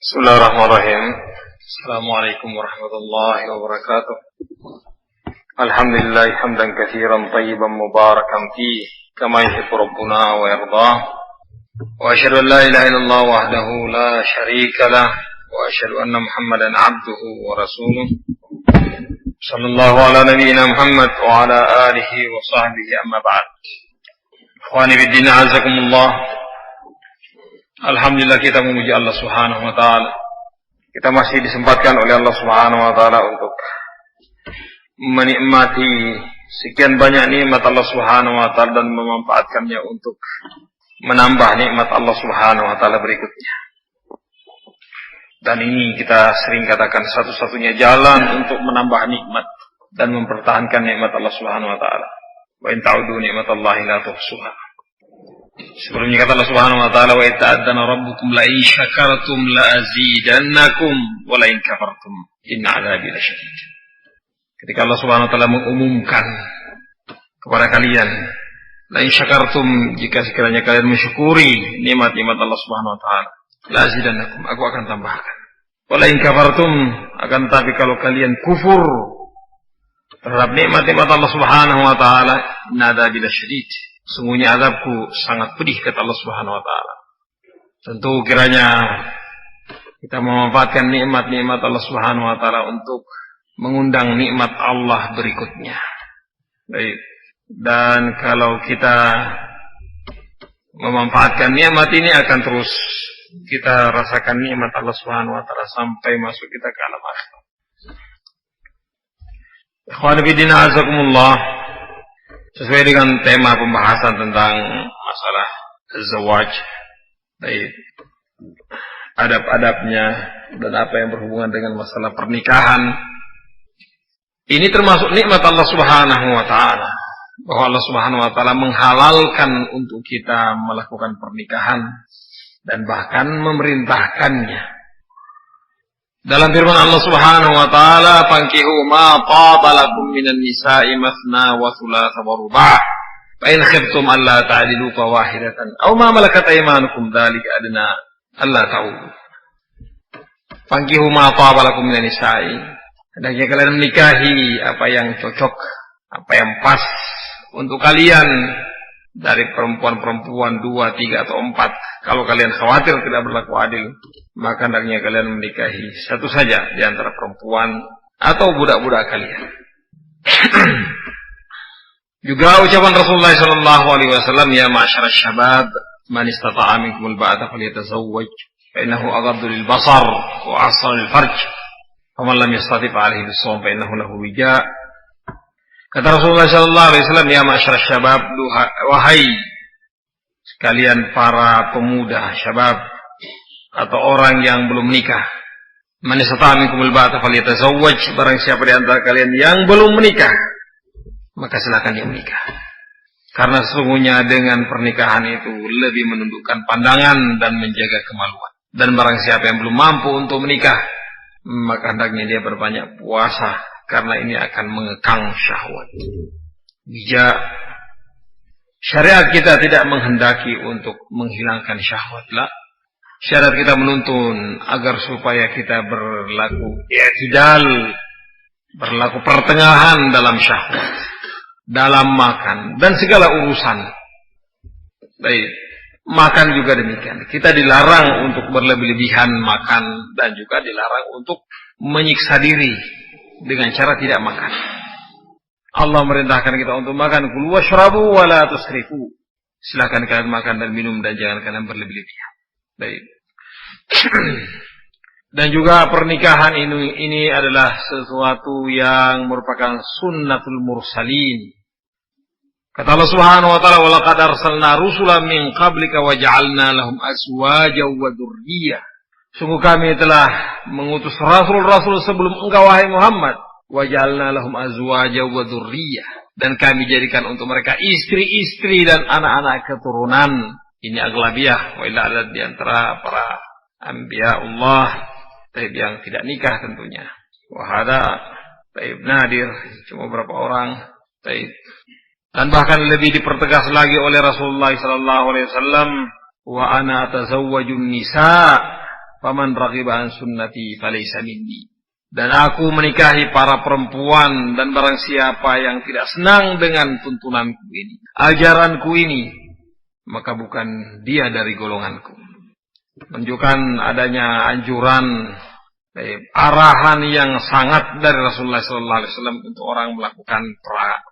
Bismillahirrahmanirrahim. Assalamualaikum warahmatullahi wabarakatuh. Alhamdulillah hamdan katsiran tayyiban mubarakan fihi kama yuhibbu rabbuna wa yardah. Wa asyhadu an la ilaha illallah wahdahu la syarika lah wa asyhadu anna Muhammadan abduhu wa rasuluh. Sallallahu ala nabiyyina Muhammad wa ala alihi wa sahbihi amma ba'd. Ikhwani fid din, azakumullah. Alhamdulillah kita memuji Allah Subhanahu wa taala. Kita masih disempatkan oleh Allah Subhanahu wa taala untuk menikmati sekian banyak nikmat Allah Subhanahu wa taala dan memanfaatkannya untuk menambah nikmat Allah Subhanahu wa taala berikutnya. Dan ini kita sering katakan satu-satunya jalan untuk menambah nikmat dan mempertahankan nikmat Allah Subhanahu wa taala. Wa in ta'udu nikmatallahi la tuhsuha. Sebelumnya kata Allah Subhanahu wa taala, wa ta'adzana rabbukum la in syakartum la azidannakum wa la in kafartum inna 'adzabi lasyadid. Ketika Allah Subhanahu wa taala mengumumkan kepada kalian, la in syakartum, jika sekiranya kalian mensyukuri nikmat-nikmat Allah Subhanahu wa taala, la azidannakum, aku akan tambahkan. Wa la in kafartum, akan tapi kalau kalian kufur terhadap nikmat-nikmat Allah Subhanahu wa taala, inna 'adzabi lasyadid. Sungguhnya azabku sangat pedih, kata Allah Subhanahu wa taala. Tentu kiranya kita memanfaatkan nikmat-nikmat Allah Subhanahu wa taala untuk mengundang nikmat Allah berikutnya. Baik. Dan kalau kita memanfaatkan nikmat ini akan terus kita rasakan nikmat Allah Subhanahu wa taala sampai masuk kita ke alam akhirat. Ikhwan fillah, azakumullah. Sesuai dengan tema pembahasan tentang masalah zawaj, baik, adab-adabnya dan apa yang berhubungan dengan masalah pernikahan. Ini termasuk nikmat Allah Subhanahu wa taala, bahwa Allah Subhanahu wa taala menghalalkan untuk kita melakukan pernikahan dan bahkan memerintahkannya. Dalam firman Allah Subhanahu wa taala, "Fankihu ma taba lakum minan nisa'i mathna wa thulatha wa ruba'. Fa in khiftum alla ta'dilu fa wahidatan aw ma malakat aymanukum dzalika adna alla ta'ulu." Fankihu ma taba lakum minan nisa'i. Hendaknya kalian menikahi apa yang cocok, apa yang pas untuk kalian dari perempuan-perempuan 2, 3 atau 4. Kalau kalian khawatir tidak berlaku adil, maka hendaknya kalian menikahi satu saja di antara perempuan atau budak-budak kalian. Juga ucapan Rasulullah sallallahu alaihi wasallam, "Ya ma'syarasy syabab, man istata'a minkumul ba'ata falyatazawwaj, fa innahu aghaddu lil basar wa ahsanu lil farj. Faman lam yastati' fa 'alaihi bis-shawm fa innahu lahu wija'." Kata Rasulullah sallallahu alaihi wasallam, "Ya ma'syarasy syabab, wahai sekalian para pemuda syabab atau orang yang belum menikah, man istata'a minkumul ba'ata falyatazawwaj, barang siapa di antara kalian yang belum menikah, maka silakan dia menikah. Karena sesungguhnya dengan pernikahan itu lebih menundukkan pandangan dan menjaga kemaluan. Dan barang siapa yang belum mampu untuk menikah, maka hendaknya dia berbanyak puasa, karena ini akan mengekang syahwat." Bijak. Syariat kita tidak menghendaki untuk menghilangkan syahwat, lah. Syariat kita menuntun agar supaya kita berlaku i'tidal, berlaku pertengahan dalam syahwat, dalam makan dan segala urusan. Baik, makan juga demikian. Kita dilarang untuk berlebih-lebihan makan dan juga dilarang untuk menyiksa diri dengan cara tidak makan. Allah merintahkan kita untuk makan, kulu washrabu wa la tusrifu. Silakan kalian makan dan minum dan jangan kalian berlebih-lebihan. Baik. Dan juga pernikahan ini adalah sesuatu yang merupakan sunnatul mursalin. Kata Allah Subhanahu wa taala, "Wa laqad arsalna rusulan min qablika wa ja'alna lahum azwajan wa dzurriyyah." Sungguh kami telah mengutus rasul-rasul sebelum engkau wahai Muhammad. Wa ja'alna lahum azwajan wa dzurriyyah, dan kami jadikan untuk mereka istri-istri dan anak-anak keturunan. Ini aglabiyah, wa illa ada di antara para anbiya Allah yang tidak nikah tentunya. Wa hada taib nadir, cuma beberapa orang. Taib. Dan bahkan lebih dipertegas lagi oleh Rasulullah sallallahu alaihi wasallam, wa ana atazawwajun nisa faman raghiba an sunnati falaysa minni. Dan aku menikahi para perempuan, dan barang siapa yang tidak senang dengan tuntunanku ini, ajaranku ini, maka bukan dia dari golonganku. Menunjukkan adanya anjuran, arahan yang sangat dari Rasulullah SAW untuk orang melakukan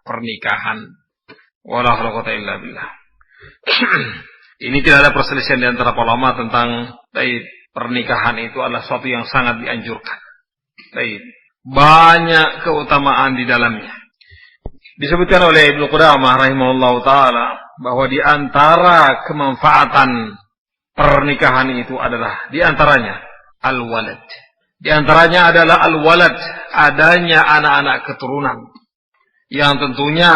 pernikahan. Wala haula wala quwwata illa billah. Ini tidak ada perselisihan di antara ulama tentang pernikahan itu adalah sesuatu yang sangat dianjurkan. Banyak keutamaan di dalamnya. Disebutkan oleh Ibnu Qudamah rahimahullah ta'ala bahwa di antara kemanfaatan pernikahan itu adalah di antaranya al-walad. Di antaranya adalah al-walad, adanya anak-anak keturunan. Yang tentunya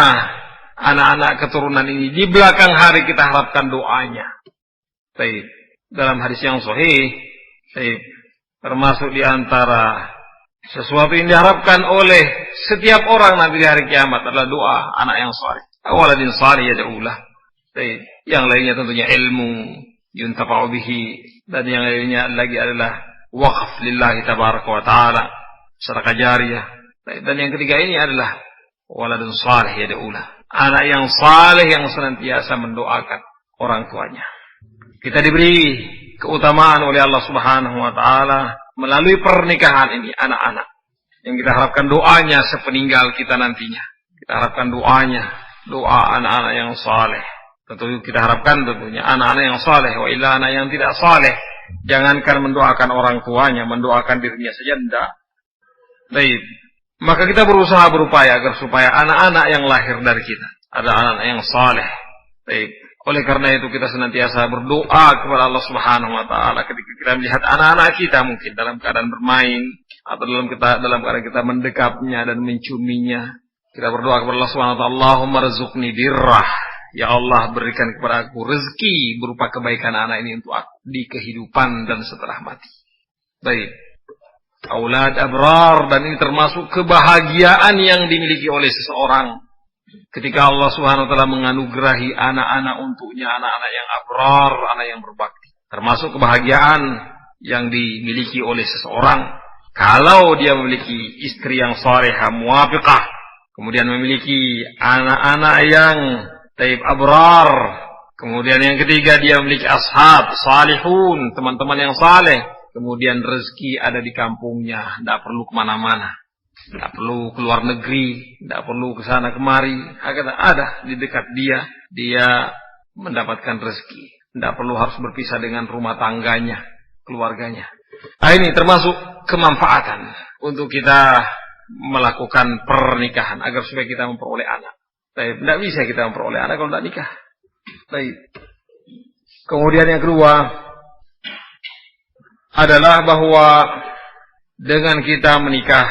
anak-anak keturunan ini di belakang hari kita harapkan doanya. Dalam hadis yang sahih, termasuk di antara sesuatu yang diharapkan oleh setiap orang nanti di hari kiamat adalah doa anak yang saleh. Waladin salih yad'ulah. Yang lainnya tentunya ilmu yuntafa'u bihi, dan yang lainnya lagi adalah waqf lillahi tabaraka wa ta'ala, sedekah jariyah. Dan yang ketiga ini adalah waladun salih yad'ulah, anak yang saleh yang senantiasa mendoakan orang tuanya. Kita diberi keutamaan oleh Allah Subhanahu wa taala melalui pernikahan ini, anak-anak yang kita harapkan doanya sepeninggal kita nantinya. Kita harapkan doanya, doa anak-anak yang saleh. Tentu kita harapkan tentunya anak-anak yang saleh. Wa illa anak yang tidak saleh, jangankan mendoakan orang tuanya, mendoakan dirinya saja tidak. Baik, maka kita berusaha berupaya agar supaya anak-anak yang lahir dari kita adalah anak-anak yang saleh. Baik. Oleh karena itu kita senantiasa berdoa kepada Allah Subhanahu wa taala ketika kita melihat anak-anak kita mungkin dalam keadaan bermain atau dalam keadaan kita mendekapnya dan menciuminya. Kita berdoa kepada Allah Subhanahu wa taala, Allahumma rzuqni birrah. Ya Allah, berikan kepada aku rezeki berupa kebaikan anak ini untuk aku di kehidupan dan setelah mati. Baik. Aulad abrar, dan ini termasuk kebahagiaan yang dimiliki oleh seseorang. Ketika Allah Subhanahu wa taala menganugerahi anak-anak untuknya, anak-anak yang abrar, anak yang berbakti. Termasuk kebahagiaan yang dimiliki oleh seseorang kalau dia memiliki istri yang salehah muwafiqah, kemudian memiliki anak-anak yang taib abrar, kemudian yang ketiga dia memiliki ashab salihun, teman-teman yang saleh, kemudian rezeki ada di kampungnya, tidak perlu kemana-mana. Tidak perlu keluar negeri, tidak perlu ke sana kemari, ada di dekat dia mendapatkan rezeki. Tidak perlu harus berpisah dengan rumah tangganya, keluarganya. Nah, ini termasuk kemanfaatan untuk kita melakukan pernikahan agar supaya kita memperoleh anak. Tidak bisa kita memperoleh anak kalau tidak nikah. Baik. Kemudian yang kedua adalah bahwa dengan kita menikah,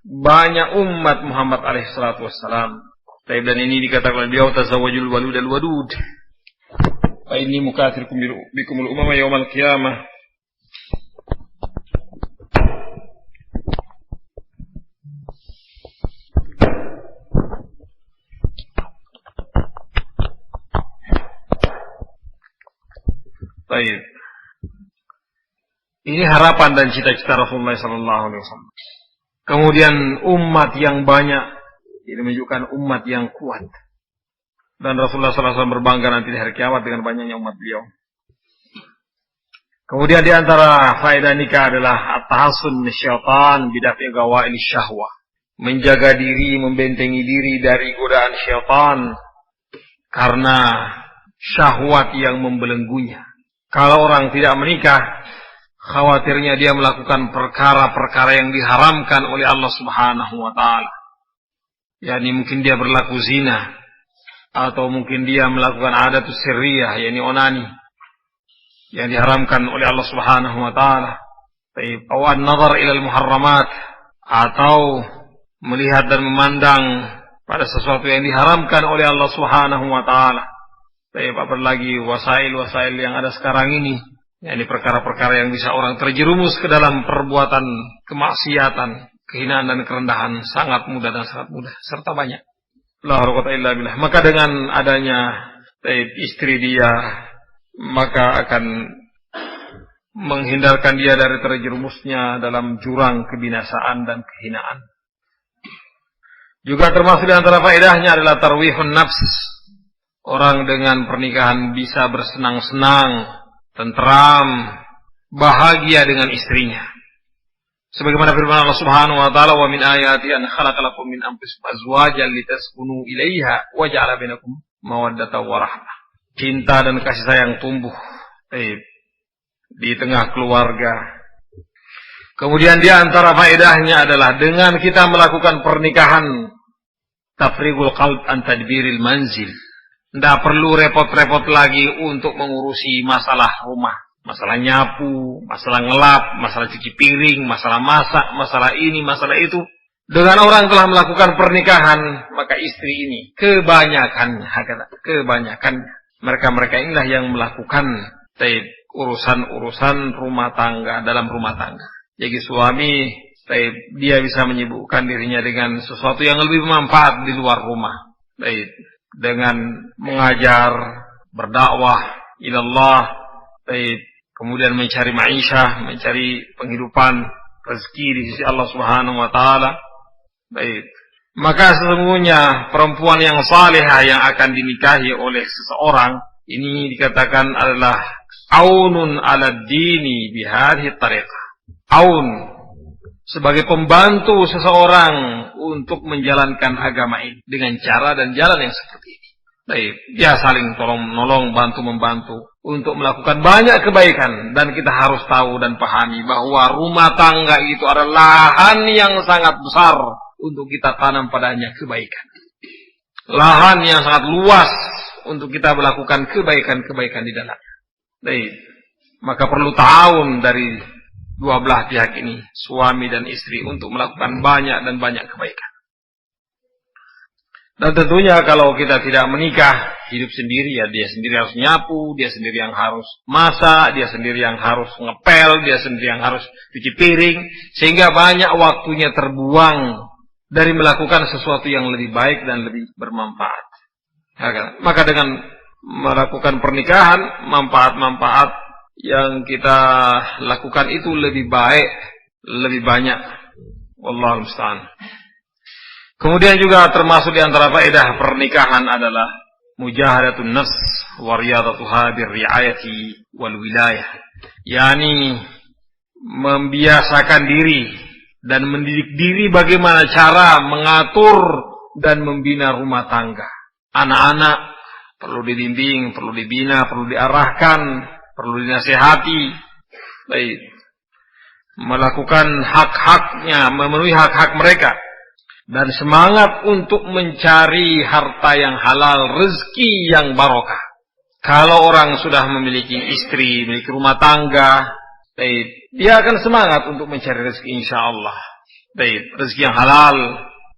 banyak umat Muhammad alaihissalatu wassalam. Dan ini dikatakan oleh beliau, tazawwajul walud al-wadud. Fa inni mukathirkum bikumul umama yaumal qiyamah. Baik. Ini harapan dan cita-cita Rasulullah sallallahu alaihi wasallam. Kemudian umat yang banyak, ini menunjukkan umat yang kuat. Dan Rasulullah SAW berbangga nanti di hari kiamat dengan banyaknya umat beliau. Kemudian di antara faedah nikah adalah at-tahassun syaitan bidafi gawail syahwah. Menjaga diri, membentengi diri dari godaan syaitan karena syahwat yang membelenggunya. Kalau orang tidak menikah, khawatirnya dia melakukan perkara-perkara yang diharamkan oleh Allah Subhanahu wa taala. Yani mungkin dia berlaku zina, atau mungkin dia melakukan adatus sirriyah, yani onani, yang diharamkan oleh Allah Subhanahu wa taala. Atau an-nazar ila al-muharramat, atau melihat dan memandang pada sesuatu yang diharamkan oleh Allah Subhanahu wa taala. Apalagi wasail-wasail yang ada sekarang ini, yakni perkara-perkara yang bisa orang terjerumus ke dalam perbuatan kemaksiatan, kehinaan dan kerendahan sangat mudah dan sangat mudah serta banyak. La haula illa billah. Maka dengan adanya istri dia, maka akan menghindarkan dia dari terjerumusnya dalam jurang kebinasaan dan kehinaan. Juga termasuk di antara faedahnya adalah tarwihun nafs. Orang dengan pernikahan bisa bersenang-senang, tentram, bahagia dengan istrinya. Sebagaimana firman Allah Subhanahu wa taala, "Wa min ayati an khalaqalakum min anfusikum azwajan litaskunu ilaiha wa ja'ala bainakum mawaddatan wa rahmah." Cinta dan kasih sayang tumbuh di tengah keluarga. Kemudian di antara faedahnya adalah dengan kita melakukan pernikahan, tafrigul qalb an tadbiril manzil. Tidak perlu repot-repot lagi untuk mengurusi masalah rumah. Masalah nyapu, masalah ngelap, masalah cuci piring, masalah masak, masalah ini, masalah itu. Dengan orang telah melakukan pernikahan, maka istri ini kebanyakannya mereka inilah yang melakukan urusan rumah tangga, dalam rumah tangga. Jadi suami dia bisa menyibukkan dirinya dengan sesuatu yang lebih bermanfaat di luar rumah. Dengan mengajar, berdakwah ilallah, kemudian mencari ma'isyah, mencari penghidupan, rezeki di sisi Allah Subhanahu wa taala. Maka sesungguhnya perempuan yang salihah yang akan dinikahi oleh seseorang ini dikatakan adalah aunun ala dini bihadhihi tariqah. Aun sebagai pembantu seseorang untuk menjalankan agama ini dengan cara dan jalan yang seperti ini. Dia saling tolong-menolong, bantu-membantu untuk melakukan banyak kebaikan. Dan kita harus tahu dan pahami bahwa rumah tangga itu adalah lahan yang sangat besar untuk kita tanam padanya kebaikan. Lahan yang sangat luas untuk kita melakukan kebaikan-kebaikan di dalamnya. Maka perlu ta'awun dari dua belah pihak ini, suami dan istri, untuk melakukan banyak dan banyak kebaikan. Dan tentunya kalau kita tidak menikah, hidup sendiri, ya dia sendiri harus nyapu, dia sendiri yang harus masak, dia sendiri yang harus ngepel, dia sendiri yang harus cuci piring, sehingga banyak waktunya terbuang dari melakukan sesuatu yang lebih baik dan lebih bermanfaat. Maka dengan melakukan pernikahan, manfaat-manfaat yang kita lakukan itu lebih baik, lebih banyak. Wallahu musta'an. Kemudian juga termasuk di antara faedah pernikahan adalah mujahadatun nafs wa riyadatuha birriayati wal wilayah. Yani membiasakan diri dan mendidik diri bagaimana cara mengatur dan membina rumah tangga. Anak-anak perlu dibimbing, perlu dibina, perlu diarahkan, perlu dinasihati, melakukan hak-haknya, memenuhi hak-hak mereka, dan semangat untuk mencari harta yang halal, rezeki yang barokah. Kalau orang sudah memiliki istri, memiliki rumah tangga, dia akan semangat untuk mencari rezeki insyaallah, rezeki yang halal.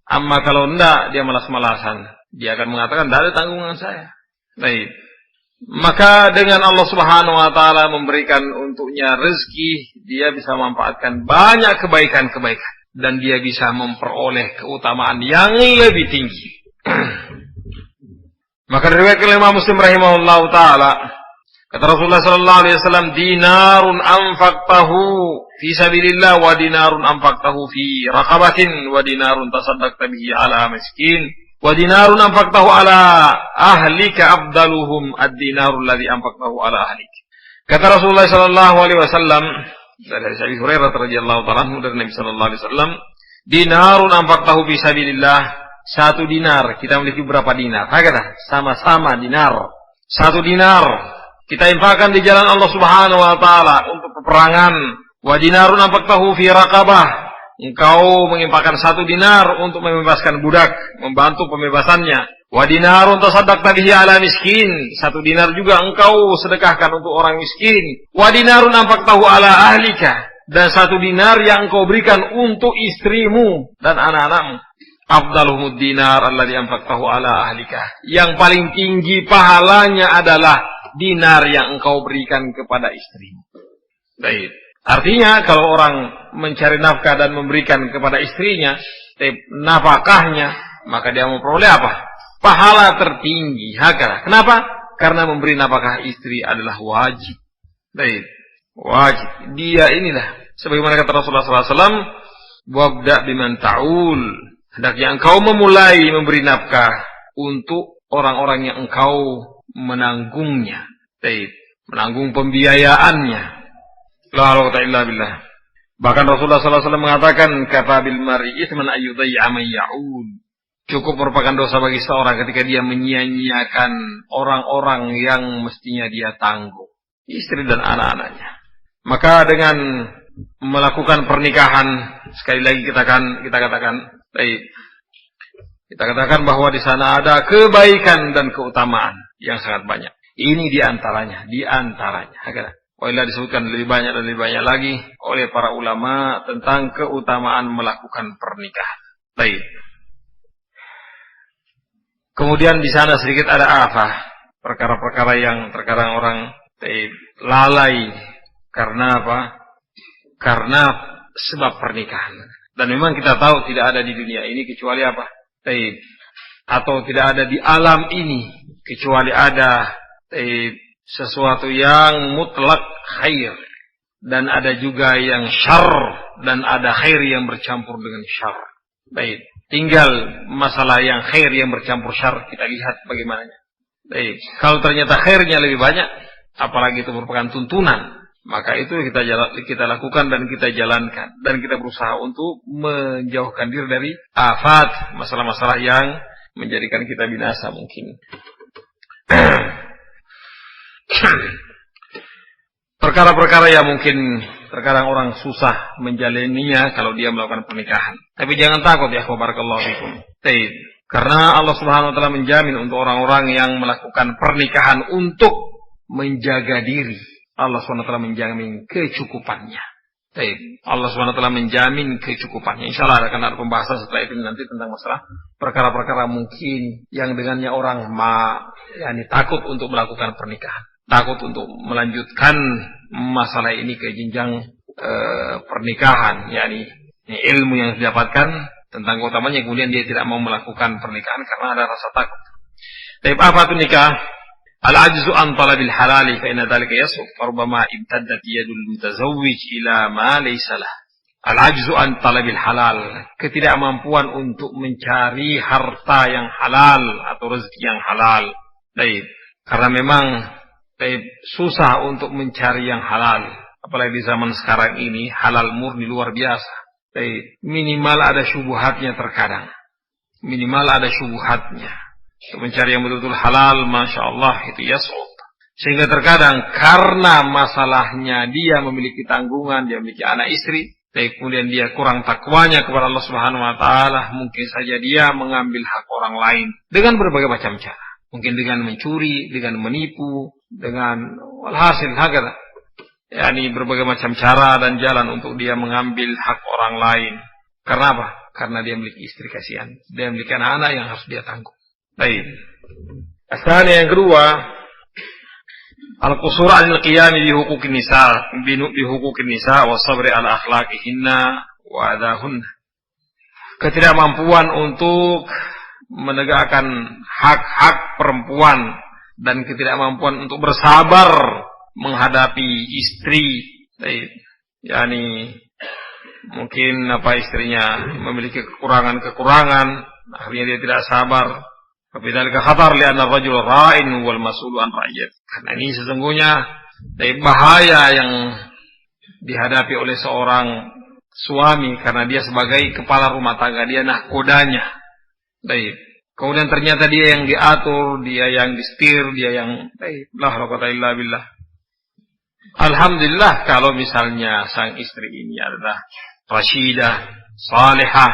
Amma kalau tidak, dia malas-malasan. Dia akan mengatakan, tidak ada tanggungan saya. Maka dengan Allah Subhanahu wa taala memberikan untuknya rezeki, dia bisa memanfaatkan banyak kebaikan-kebaikan dan dia bisa memperoleh keutamaan yang lebih tinggi. Maka diriwayatkan oleh Imam Muslim rahimahullahu taala, kata Rasulullah sallallahu alaihi wasallam, dinarun anfaqtahu fi sabilillah wa dinarun anfaqtahu fi raqabatin wa dinarun tasaddaqta bihi ala miskin wa dinarun anfaqtahu ala ahlika afdaluhum ad-dinarul ladzi anfaqtahu ala ahlik. Kata Rasulullah sallallahu alaihi wasallam dari Abi Hurairah radhiyallahu ta'ala anhu dari Nabi sallallahu alaihi wasallam, dinarun anfaqtahu fi sabilillah, satu dinar, kita memiliki berapa dinar? Hakata, sama-sama dinar. Satu dinar kita infakkan di jalan Allah Subhanahu wa taala untuk peperangan. Wa dinarun anfaqtahu fi raqabah, engkau menginfakkan satu dinar untuk membebaskan budak, membantu pembebasannya. Wa dinarun tasaddaqta bihi ala miskin, satu dinar juga engkau sedekahkan untuk orang miskin. Wa dinarun anfaqtahu ala ahlika, dan satu dinar yang engkau berikan untuk istrimu dan anak-anakmu. Afdaluhumud dinar alladzi anfaqtahu ala ahlika, yang paling tinggi pahalanya adalah dinar yang engkau berikan kepada istrimu. Baik. Artinya kalau orang mencari nafkah dan memberikan kepada istrinya nafkahnya, maka dia memperoleh apa? Pahala tertinggi. Hakala. Kenapa? Karena memberi nafkah istri adalah wajib. Baik. Wajib. Dia inilah. Sebagaimana kata Rasulullah SAW, wabda biman ta'ul. Hendaknya engkau memulai memberi nafkah untuk orang-orang yang engkau menanggungnya. Menanggung pembiayaannya. La hawla illa billah. Bahkan Rasulullah SAW mengatakan, kafa bil mar'i itsman ayyudayya man ya'ul. Cukup merupakan dosa bagi seorang ketika dia menyia-nyiakan orang-orang yang mestinya dia tanggung, istri dan anak-anaknya. Maka dengan melakukan pernikahan, sekali lagi kita katakan bahwa di sana ada kebaikan dan keutamaan yang sangat banyak. Ini di antaranya. Wailah disebutkan lebih banyak dan lebih banyak lagi oleh para ulama tentang keutamaan melakukan pernikahan. Baik. Kemudian di sana sedikit ada perkara-perkara yang terkadang orang lalai karena apa? Karena sebab pernikahan. Dan memang kita tahu tidak ada di dunia ini kecuali apa? Atau tidak ada di alam ini kecuali ada sesuatu yang mutlak khair, dan ada juga yang syarr, dan ada khair yang bercampur dengan syarr. Baik, tinggal masalah yang khair yang bercampur syarr kita lihat bagaimananya. Baik, kalau ternyata khairnya lebih banyak, apalagi itu merupakan tuntunan, maka itu kita lakukan dan kita jalankan, dan kita berusaha untuk menjauhkan diri dari afat, masalah-masalah yang menjadikan kita binasa mungkin. Perkara-perkara yang mungkin terkadang orang susah menjalaninya kalau dia melakukan pernikahan. Tapi jangan takut ya, barakallahu fikum. Karena Allah Subhanahu wa taala menjamin untuk orang-orang yang melakukan pernikahan untuk menjaga diri. Allah Subhanahu wa taala menjamin kecukupannya. Allah Subhanahu wa taala menjamin kecukupannya. Insyaallah akan ada pembahasan setelah itu nanti tentang masalah perkara-perkara mungkin yang dengannya orang takut untuk melakukan pernikahan. Takut untuk melanjutkan masalah ini ke jenjang pernikahan, yakni ilmu yang didapatkan tentang keutamanya, kemudian dia tidak mau melakukan pernikahan karena ada rasa takut. Tapi apa itu nikah? Al-ajzu an talabil halali fa inna dzalika yasuf rubbama imtaddat yadul mutazawwij ila ma laysa lah. Al-ajzu an talabil halal, ketidakmampuan untuk mencari harta yang halal atau rezeki yang halal. Baik, karena memang susah untuk mencari yang halal, apalagi di zaman sekarang ini halal murni luar biasa. Minimal ada syubhatnya terkadang. Untuk mencari yang betul-betul halal, masya Allah itu yas'ud. Sehingga terkadang karena masalahnya dia memiliki tanggungan, dia memiliki anak istri, kemudian dia kurang takwanya kepada Allah Subhanahu wa taala, mungkin saja dia mengambil hak orang lain dengan berbagai macam cara. Mungkin dengan mencuri, dengan menipu, dengan walhasil hakada. Yani berbagai macam cara dan jalan untuk dia mengambil hak orang lain. Karena apa? Karena dia memiliki istri kasihan. Dia memiliki anak-anak yang harus dia tanggung. Baik. Asalnya yang kedua, al-qusur 'anil qiyam bi huquqin nisa wa sabri 'ala akhlaqihinna wa adahunna. Ketidakmampuan untuk menegakkan hak-hak perempuan dan ketidakmampuan untuk bersabar menghadapi istri. Yani mungkin istrinya memiliki kekurangan, akhirnya dia tidak sabar. Bidzalika khatar li'anna ar-rajul ra'in wal mas'ulu an ra'iyat. Karena ini sesungguhnya bahaya yang dihadapi oleh seorang suami karena dia sebagai kepala rumah tangga, dia nahkodanya. Baik. Kemudian ternyata dia yang diatur, dia yang disetir, dia yang la haula illa billah. Alhamdulillah kalau misalnya sang istri ini adalah rasyidah, salihah,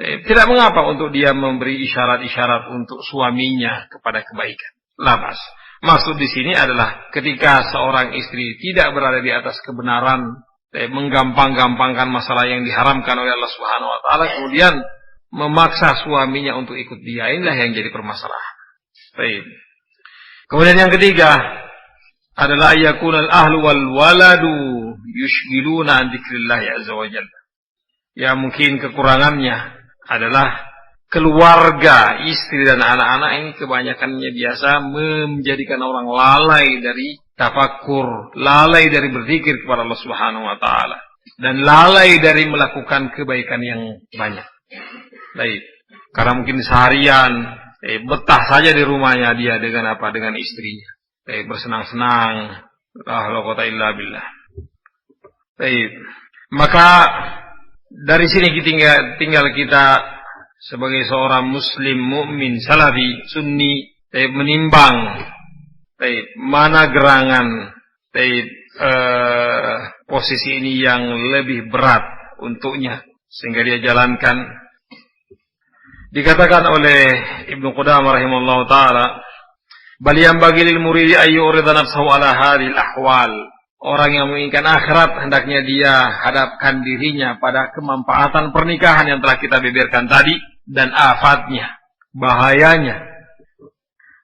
tidak mengapa untuk dia memberi isyarat-isyarat untuk suaminya kepada kebaikan. Labas. Maksud di sini adalah ketika seorang istri tidak berada di atas kebenaran, menggampang-gampangkan masalah yang diharamkan oleh Allah Subhanahu wa taala, kemudian memaksa suaminya untuk ikut dia, inilah yang jadi permasalahan. Baik. Kemudian yang ketiga adalah ayakunal ahlu wal waladu yushghiluna an dzikrillah azza wa jalla. Ya mungkin kekurangannya adalah keluarga, istri dan anak-anak ini kebanyakannya biasa menjadikan orang lalai dari tafakur, lalai dari berzikir kepada Allah Subhanahu wa taala, dan lalai dari melakukan kebaikan yang banyak. Baik. Karena mungkin seharian betah saja di rumahnya dia dengan apa? Dengan istrinya. Bersenang-senang. La haula wa quwwata illa billah. Baik. Maka dari sini tinggal kita sebagai seorang muslim mukmin salafi sunni menimbang mana gerangan posisi ini yang lebih berat untuknya sehingga dia jalankan. Dikatakan oleh Ibnu Qudamah rahimahullah taala, bal yanbaghi lil muridi ay yurida nafsahu ala hadhil ahwal. Orang yang menginginkan akhirat hendaknya dia hadapkan dirinya pada kemanfaatan pernikahan yang telah kita beberkan tadi dan afatnya, bahayanya.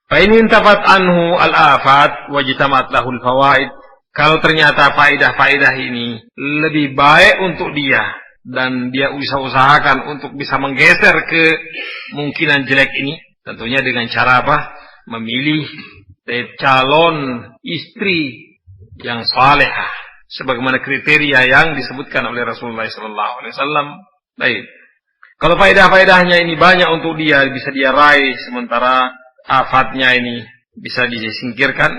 Fa in intafat anhu al-afat wajtamat lahu al-fawaid. Kalau ternyata faedah-faedah ini lebih baik untuk dia dan dia usahakan untuk bisa menggeser kemungkinan jelek ini, tentunya dengan cara apa? Memilih calon istri yang salehah sebagaimana kriteria yang disebutkan oleh Rasulullah SAW. Baik. Kalau faedah-faedahnya ini banyak untuk dia, bisa dia raih, sementara afatnya ini bisa disingkirkan.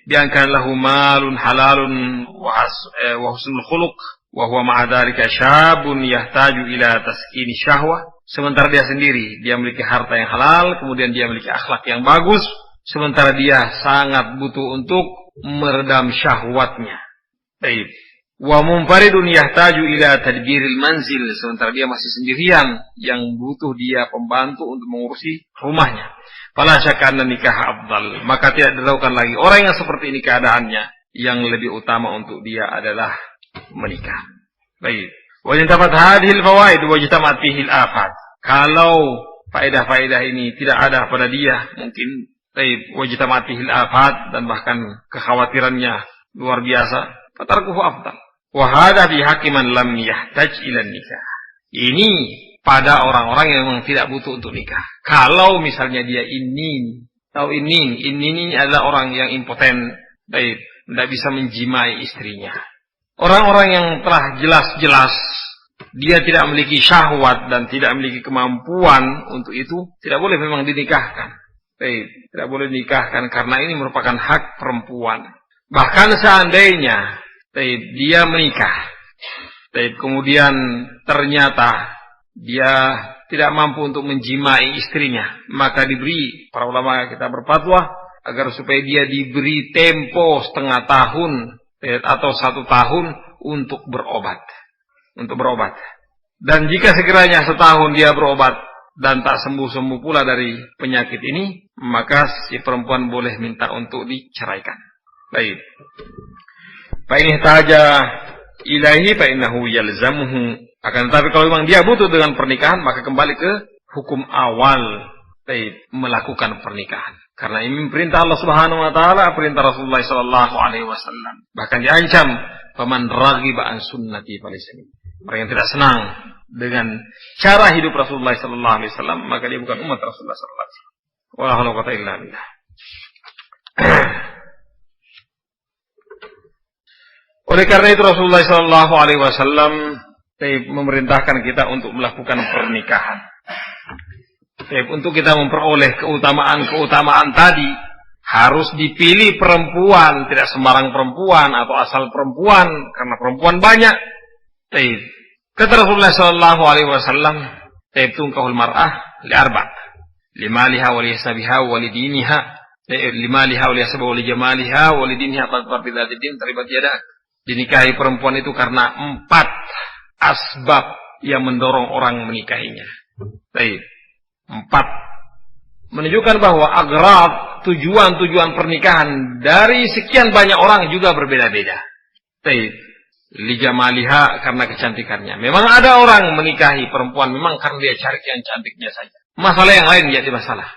Biarkan lahu malun halalun wa husnul khuluq wa huwa ma'a dzalika syabun yahtaju ila taskini syahwah. Sementara dia sendiri, dia memiliki harta yang halal, kemudian dia memiliki akhlak yang bagus, sementara dia sangat butuh untuk meredam syahwatnya. Baik. Wa munfaridun yahtaju ila tadbiril manzil, sementara dia masih sendirian yang butuh dia pembantu untuk mengurusi rumahnya. Fala syakka anna nikah afdal, maka tidak diragukan lagi orang yang seperti ini keadaannya, yang lebih utama untuk dia adalah menikah. Baik. Wa intabat hadhil fawaid wajtamat fihi al-afat. Kalau faedah-faedah ini tidak ada pada dia, mungkin wajtamat fihi al-afat dan bahkan kekhawatirannya luar biasa, fatarkuhu afdal. Wa hadha bi hakiman lam yahtaj ila nikah. Ini pada orang-orang yang memang tidak butuh untuk nikah. Kalau misalnya dia ini adalah orang yang impoten, tidak bisa menjimai istrinya. Orang-orang yang telah jelas-jelas dia tidak memiliki syahwat dan tidak memiliki kemampuan untuk itu, tidak boleh memang dinikahkan. Tidak boleh dinikahkan karena ini merupakan hak perempuan. Bahkan seandainya dia menikah, kemudian ternyata dia tidak mampu untuk menjimai istrinya, maka diberi, para ulama kita berfatwa agar supaya dia diberi tempo setengah tahun atau 1 tahun untuk berobat. Dan jika sekiranya setahun dia berobat dan tak sembuh-sembuh pula dari penyakit ini, maka si perempuan boleh minta untuk diceraikan. Baik. Fa in ihtaja ilahi fa innahu yalzamuhu. Akan tetapi kalau memang dia butuh dengan pernikahan, maka kembali ke hukum awal, melakukan pernikahan. Karena ini perintah Allah Subhanahu wa taala, perintah Rasulullah sallallahu alaihi wasallam. Bahkan diancam, "Faman raghiba an sunnati falaysa minni." Orang yang tidak senang dengan cara hidup Rasulullah sallallahu alaihi wasallam, maka dia bukan umat Rasulullah sallallahu alaihi wasallam. Wa la haula wa la quwwata illa billah. Oleh karena itu Rasulullah sallallahu alaihi wasallam memerintahkan kita untuk melakukan pernikahan. Untuk kita memperoleh keutamaan tadi, harus dipilih perempuan, tidak sembarang perempuan atau asal perempuan, karena perempuan banyak. Kata Rasulullah sallallahu alaihi wasallam, "Tunkahul mar'ah li arba', limaliha wa li hasabiha wa li diniha, limaliha wa li hasabiha wa li jamaliha wa li diniha tadfar bi dzati din taribat yadak." Dinikahi perempuan itu karena 4 asbab yang mendorong orang menikahinya. 4 menunjukkan bahwa agrad, tujuan pernikahan dari sekian banyak orang juga berbeda-beda. Lijamaliha, karena kecantikannya. Memang ada orang menikahi perempuan memang karena dia cari yang cantiknya saja. Masalah yang lain jadi masalah.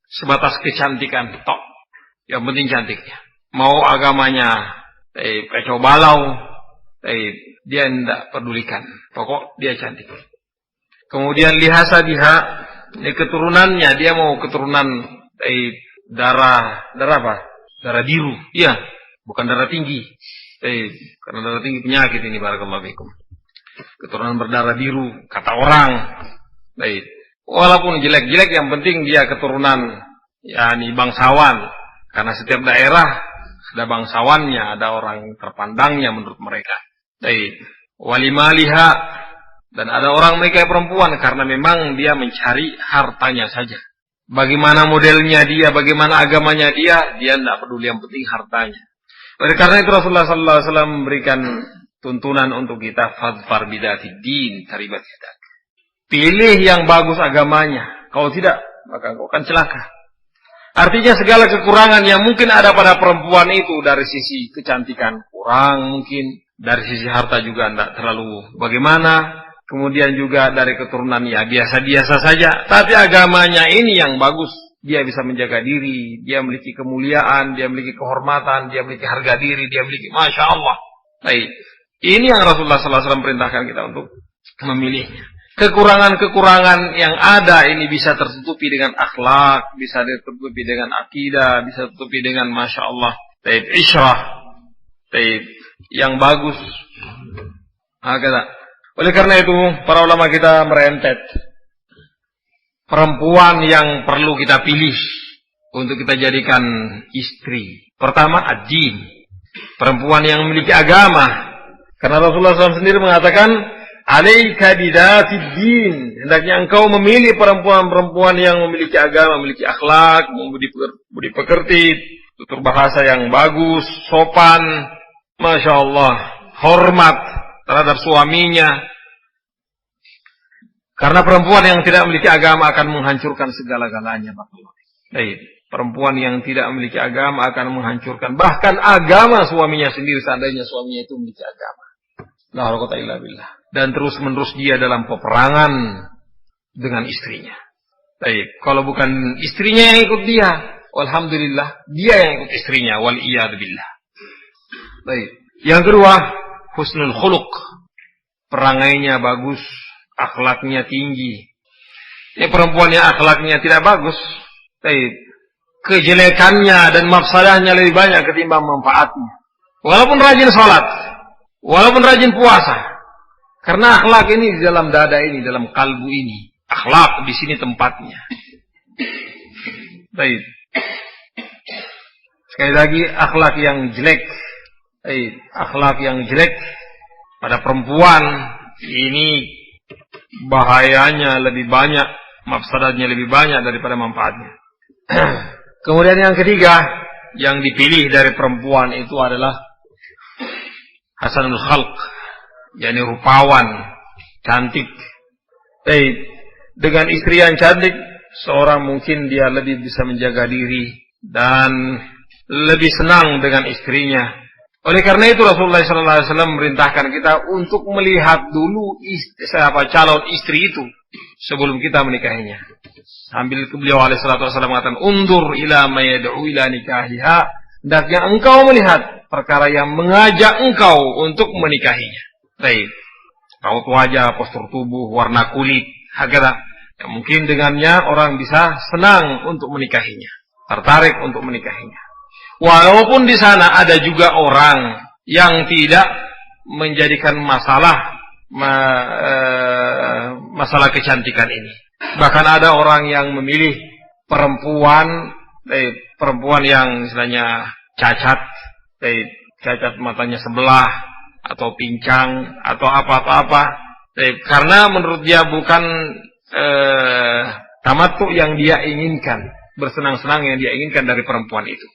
Sebatas kecantikan tok. Yang penting cantiknya. Mau agamanya kacau balau, dia tidak pedulikan. Pokok dia cantik. Kemudian lihasabiha, keturunannya, dia mau keturunan darah apa? Darah biru, iya, bukan darah tinggi. Karena darah tinggi penyakit ini, barakallahu fikum. Keturunan berdarah biru, kata orang. Walaupun jelek-jelek, yang penting dia keturunan yakni bangsawan. Karena setiap daerah ada bangsawannya, ada orang terpandangnya menurut mereka. Walimaliha, dan ada orang menikahi perempuan karena memang dia mencari hartanya saja. Bagaimana modelnya dia, bagaimana agamanya dia tidak peduli, yang penting hartanya. Oleh karena itu Rasulullah sallallahu alaihi wasallam memberikan tuntunan untuk kita, fadfar bidatid din taribat yadak. Pilih yang bagus agamanya. Kalau tidak, maka engkau akan celaka. Artinya segala kekurangan yang mungkin ada pada perempuan itu, dari sisi kecantikan kurang mungkin, dari sisi harta juga tidak terlalu bagaimana, kemudian juga dari keturunan ya biasa-biasa saja, tapi agamanya ini yang bagus. Dia bisa menjaga diri, dia memiliki kemuliaan, dia memiliki kehormatan, dia memiliki harga diri, dia memiliki Masya Allah. Baik. Ini yang Rasulullah SAW perintahkan kita untuk memilihnya. Kekurangan-kekurangan yang ada ini bisa tertutupi dengan akhlak, bisa tertutupi dengan akidah, bisa tertutupi dengan Masya Allah, taib isyrah, taib yang bagus. Oleh karena itu, para ulama kita merentet perempuan yang perlu kita pilih untuk kita jadikan istri. Pertama, ad-din, perempuan yang memiliki agama. Karena Rasulullah SAW sendiri mengatakan, alaika bidatid din, hendaknya engkau memilih perempuan-perempuan yang memiliki agama, memiliki akhlak, budi pekerti, tutur bahasa yang bagus, sopan, Masya Allah, hormat terhadap suaminya. Karena perempuan yang tidak memiliki agama akan menghancurkan segala-galanya. Perempuan yang tidak memiliki agama akan menghancurkan bahkan agama suaminya sendiri, seandainya suaminya itu memiliki agama. La haula illa billah. Dan terus-menerus dia dalam peperangan dengan istrinya. Kalau bukan istrinya yang ikut dia, alhamdulillah, dia yang ikut istrinya, wal iyad billah. Yang kedua, husnul khuluq. Perangainya bagus, akhlaknya tinggi. Ini perempuan yang akhlaknya tidak bagus, kejelekannya dan mafsadahnya lebih banyak ketimbang manfaatnya. Walaupun rajin sholat, walaupun rajin puasa, karena akhlak ini di dalam dada ini, dalam kalbu ini, akhlak di sini tempatnya. Sekali lagi, akhlak yang jelek, akhlak yang jelek pada perempuan ini bahayanya lebih banyak, mafsadatnya lebih banyak daripada manfaatnya. Kemudian yang ketiga, yang dipilih dari perempuan itu adalah hasanul khalq, yakni rupawan, cantik. Dengan istri yang cantik, seorang mungkin dia lebih bisa menjaga diri dan lebih senang dengan istrinya. Oleh karena itu Rasulullah SAW memerintahkan kita untuk melihat dulu calon istri itu sebelum kita menikahinya. Sambil beliau SAW mengatakan, undur ila ma yad'u ila nikahiha, hendaknya engkau melihat perkara yang mengajak engkau untuk menikahinya. Raut wajah, postur tubuh, warna kulit, hakala. Ya, mungkin dengannya orang bisa senang untuk menikahinya, tertarik untuk menikahinya. Walaupun di sana ada juga orang yang tidak menjadikan masalah kecantikan ini. Bahkan ada orang yang memilih perempuan yang istilahnya cacat, cacat matanya sebelah atau pincang atau apa-apa, karena menurut dia bukan tamattu yang dia inginkan, bersenang-senang yang dia inginkan dari perempuan itu.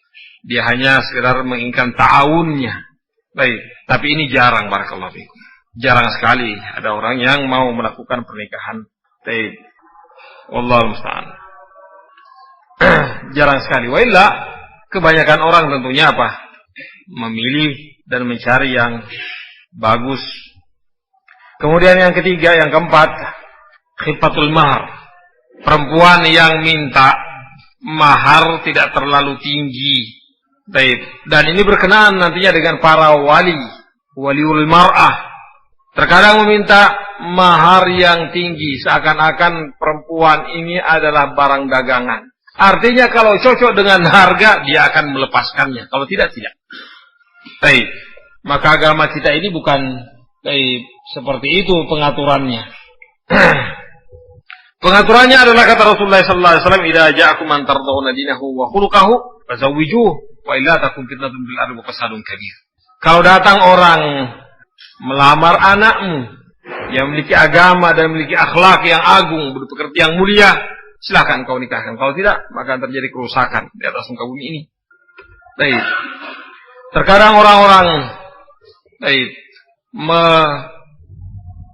Dia hanya sekedar menginginkan ta'awunnya. Tapi ini jarang, barakallahu fikum. Jarang sekali ada orang yang mau melakukan pernikahan. Wallahu musta'an. Jarang sekali. Wa illa, kebanyakan orang tentunya apa? Memilih dan mencari yang bagus. Kemudian yang ketiga, yang keempat, khifatul mahar. Perempuan yang minta mahar tidak terlalu tinggi. Dan ini berkenaan nantinya dengan para waliul mar'ah. Terkadang meminta mahar yang tinggi, seakan-akan perempuan ini adalah barang dagangan. Artinya kalau cocok dengan harga, dia akan melepaskannya. Kalau tidak, tidak. Baik. Maka agama kita ini bukan seperti itu pengaturannya. Pengaturannya adalah kata Rasulullah sallallahu alaihi wasallam, "Idza ja'akum man tardawna dinahu wa khuluquhu fazawwijuhu wa illa takun fitnatun bil ardi wa fasadun kabir." Kalau datang orang melamar anakmu yang memiliki agama dan memiliki akhlak yang agung, berpekerti yang mulia, silakan kau nikahkan. Kalau tidak, maka terjadi kerusakan di atas muka bumi ini. Baik. Terkadang orang-orang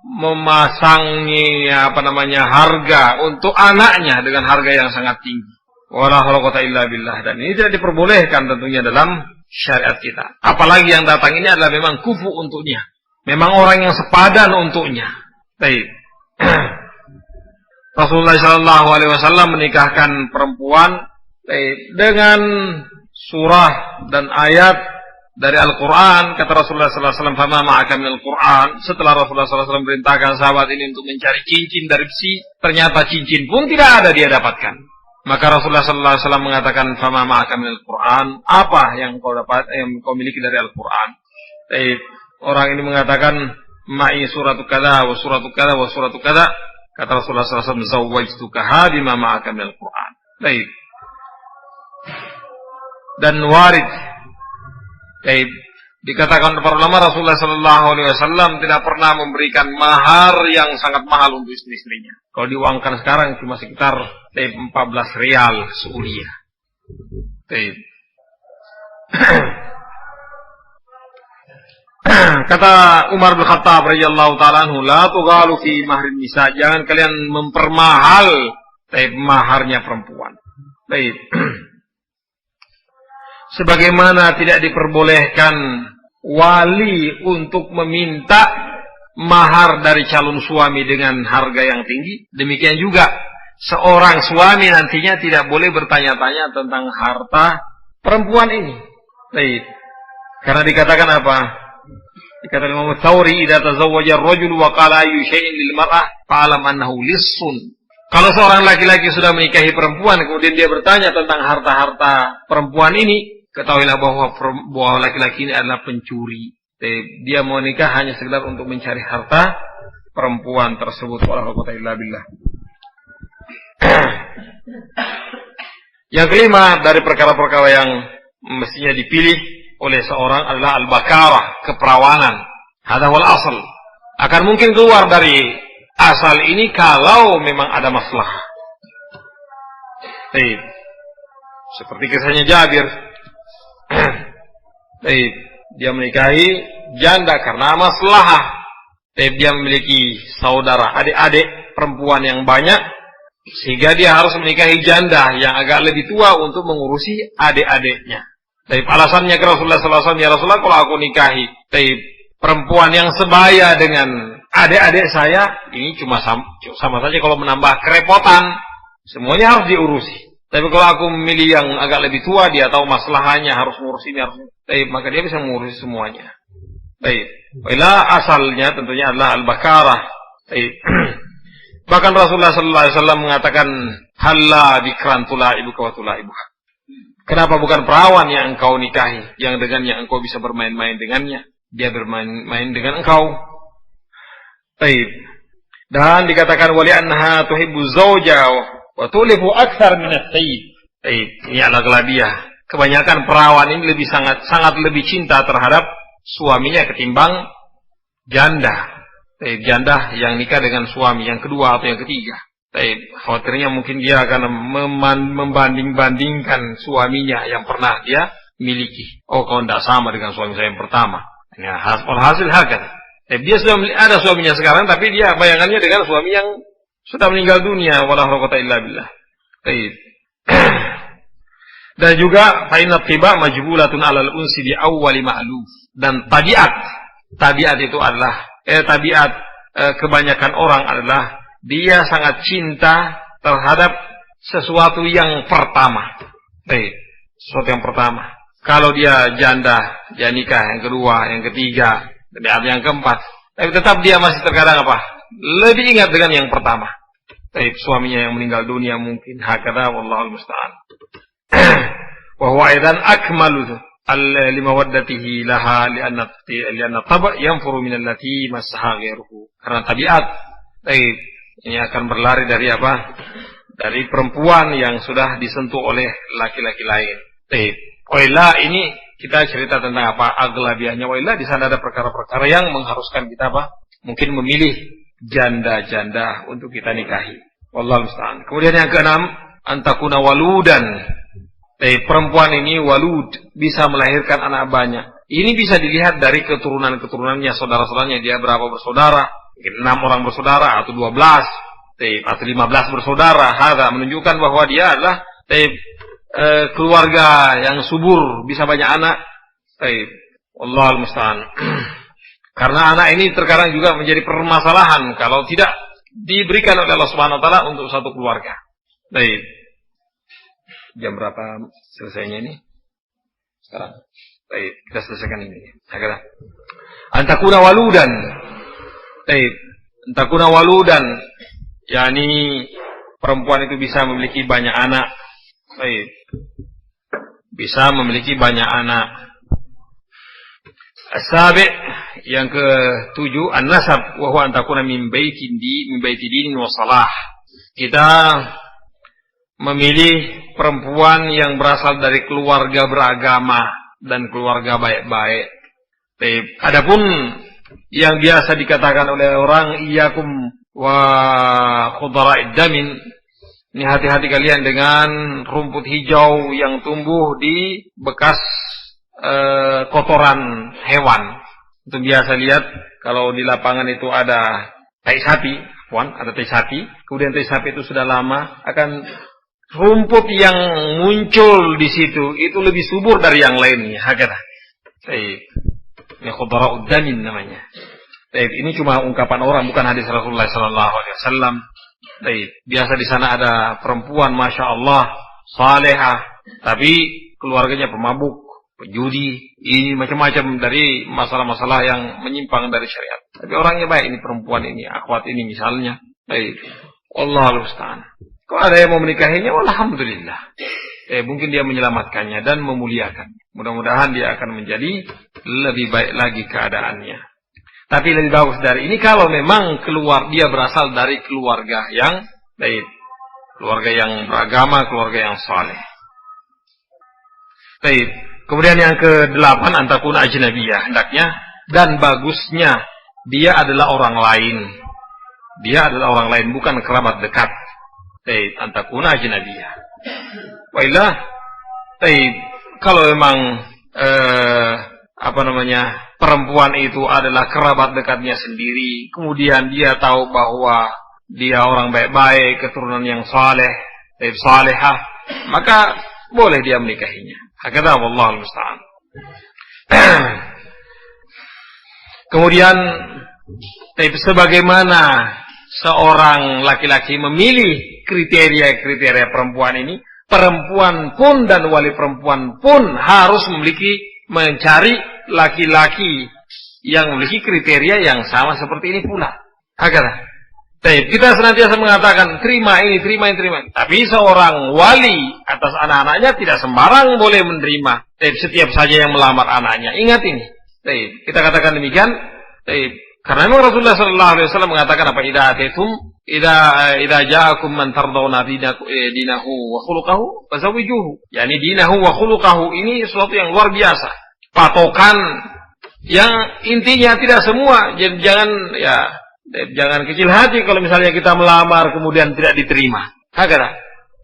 memasangi harga untuk anaknya dengan harga yang sangat tinggi. Wala haula wala quwwata illa billah. Dan ini tidak diperbolehkan tentunya dalam syariat kita. Apalagi yang datang ini adalah memang kufu untuknya. Memang orang yang sepadan untuknya. Baik. Rasulullah sallallahu alaihi wasallam menikahkan perempuan dengan surah dan ayat dari Al-Quran. Kata Rasulullah sallallahu alaihi wasallam, "Fama ma'aka minal Quran." Setelah Rasulullah sallallahu alaihi wasallam perintahkan sahabat ini untuk mencari cincin dari besi, ternyata cincin pun tidak ada dia dapatkan. Maka Rasulullah sallallahu alaihi wasallam mengatakan, "Fama ma'aka minal Quran." Apa yang kau dapat, yang kau miliki dari Al-Quran? Orang ini mengatakan, "Ma'i suratu kada wa suratu kada wa suratu kada." Kata Rasulullah sallallahu alaihi wasallam, "Zawwajtukaha bima ma'aka minal Quran." Baik. Dan warid dikatakan para ulama, Rasulullah sallallahu alaihi wasallam tidak pernah memberikan mahar yang sangat mahal untuk istri-istrinya. Kalau diuangkan sekarang cuma sekitar 14 rial seuria. Kata Umar bin Khattab radhiyallahu ta'ala anhu, "La tughalu fi mahrin nisa." Jangan kalian mempermahal maharnya perempuan. Baik. Sebagaimana tidak diperbolehkan wali untuk meminta mahar dari calon suami dengan harga yang tinggi, demikian juga seorang suami nantinya tidak boleh bertanya-tanya tentang harta perempuan ini. Baik. Karena dikatakan apa? Dikatakan Imam Tsauri, "Idza tazawwaja ar-rajulu wa qala ayyu syai'in lil mar'ah fa'alam annahu lissun." Kalau seorang laki-laki sudah menikahi perempuan, kemudian dia bertanya tentang harta-harta perempuan ini, ketahuilah bahwa laki-laki ini adalah pencuri. Dia mau nikah hanya sekedar untuk mencari harta perempuan tersebut. Wala quwwata illa billah. Yang kelima dari perkara-perkara yang mestinya dipilih oleh seorang adalah al-bakarah, keperawanan. Hadza wal asl. Akan mungkin keluar dari asal ini kalau memang ada maslahah. Seperti kisahnya Jabir. Dia menikahi janda karena maslahah. Dia memiliki saudara, adik-adik perempuan yang banyak, sehingga dia harus menikahi janda yang agak lebih tua untuk mengurusi adik-adiknya. Alasannya ke Rasulullah SAW, "Ya Rasulullah, kalau aku nikahi perempuan yang sebaya dengan adik-adik saya, ini cuma sama saja kalau menambah kerepotan. Semuanya harus diurusi. Tapi kalau aku memilih yang agak lebih tua, dia tahu masalahnya, harus ngurus ini, maka dia bisa mengurusi semuanya." Asalnya tentunya adalah al-bakarah. Bahkan Rasulullah SAW mengatakan, "Halla bikran tulaibuka wa tulaibuha." Kenapa bukan perawan yang engkau nikahi, yang dengannya engkau bisa bermain-main dengannya, dia bermain-main dengan engkau. Dan dikatakan, "Wali anha tuhibbu zawja wa tulifu aktsar min as-sayyid." Ini adalah gelabiah. Kebanyakan perawan ini sangat lebih cinta terhadap suaminya ketimbang janda. Janda yang nikah dengan suami yang kedua atau yang ketiga. Khawatirnya mungkin dia akan membanding-bandingkan suaminya yang pernah dia miliki. Oh, kau tidak sama dengan suami saya yang pertama. Ya, hasil harga. Dia sudah ada suaminya sekarang, tapi dia bayangannya dengan suami yang sudah meninggal dunia. Wala quwwata illa billah. Dan juga fa'inat tiba majbulatun 'alal unsi di awwali ma'luf. Dan tabiat itu adalah kebanyakan orang adalah dia sangat cinta terhadap sesuatu yang pertama. Sesuatu yang pertama. Kalau dia janda, dia nikah yang kedua, yang ketiga, dan yang keempat. Tapi tetap dia masih terkadang lebih ingat dengan yang pertama. suaminya yang meninggal dunia mungkin. Hakadha wallahul musta'an. Wa huwa aidan akmalu limawaddatihi laha lianna tab' yanfuru min allati massaha ghairuhu. Karena tabiat ini akan berlari dari apa? Dari perempuan yang sudah disentuh oleh laki-laki lain. Wailah ini kita cerita tentang apa? Aglabiahnya wailah di sana ada perkara-perkara yang mengharuskan kita apa? Mungkin memilih janda-janda untuk kita nikahi. Wallahu musta'an. Kemudian yang keenam, antakuna waludan. Perempuan ini walud, bisa melahirkan anak banyak. Ini bisa dilihat dari keturunan-keturunannya, saudara-saudaranya. Dia berapa bersaudara? Mungkin 6 orang bersaudara, atau 12, atau 15 bersaudara. Hada menunjukkan bahwa dia adalah keluarga yang subur, bisa banyak anak. Wallahul musta'an. Karena anak ini terkadang juga menjadi permasalahan kalau tidak diberikan oleh Allah Subhanahu wa taala untuk satu keluarga. Jam berapa selesainya ini? Sekarang. Kita selesaikan ini. Agar antakuna waludan. Antakuna waludan. yakni perempuan itu bisa memiliki banyak anak. Bisa memiliki banyak anak. As-sabi' yang ke-7 an-nasab wa huwa an takuna min baiti dinin wa salah. Kita memilih perempuan yang berasal dari keluarga beragama dan keluarga baik-baik. Adapun yang biasa dikatakan oleh orang iyyakum wa khudara'id damin, ini hati-hati kalian dengan rumput hijau yang tumbuh di bekas kotoran hewan. Itu biasa lihat kalau di lapangan itu ada tai sapi, ada tai sapi, kemudian tai sapi itu sudah lama, akan rumput yang muncul di situ itu lebih subur dari yang lainnya. Hakata. Ini khudara'ud damin namanya. Ini cuma ungkapan orang, bukan hadis Rasulullah sallallahu alaihi wasallam. Biasa di sana ada perempuan masya Allah salehah, tapi keluarganya pemabuk, penjudi, ini macam-macam dari masalah-masalah yang menyimpang dari syariat. Tapi orangnya baik, ini perempuan ini, akhwat ini misalnya. Allahul musta'an. Kalau ada yang mau menikahinya, alhamdulillah. Mungkin dia menyelamatkannya dan memuliakan. Mudah-mudahan dia akan menjadi lebih baik lagi keadaannya. Tapi lebih bagus dari ini kalau memang dia berasal dari keluarga yang baik, keluarga yang beragama, keluarga yang saleh. Baik. Kemudian yang ke-8 antakuna ajnabiyah, hendaknya dan bagusnya dia adalah orang lain. Dia adalah orang lain, bukan kerabat dekat. Antakuna ajnabiyah. Wailah, kalau memang perempuan itu adalah kerabat dekatnya sendiri, kemudian dia tahu bahwa dia orang baik-baik, keturunan yang saleh, salehah, maka boleh dia menikahinya. Hakadha wallahul musta'an. Kemudian sebagaimana seorang laki-laki memilih kriteria-kriteria perempuan ini, perempuan pun dan wali perempuan pun harus mencari laki-laki yang memiliki kriteria yang sama seperti ini pula. Hakadha. Kita senantiasa mengatakan terima ini. Tapi seorang wali atas anak-anaknya tidak sembarang boleh menerima setiap saja yang melamar anaknya. Ingat ini. Kita katakan demikian. Karena memang Rasulullah SAW mengatakan apa? Idza ja'akum man tardawna dinahu wa khuluquhu fazawwijuhu. Yani dinahu wa khuluquhu ini sesuatu yang luar biasa. Patokan yang intinya tidak semua. Jangan kecil hati kalau misalnya kita melamar kemudian tidak diterima. Hakata.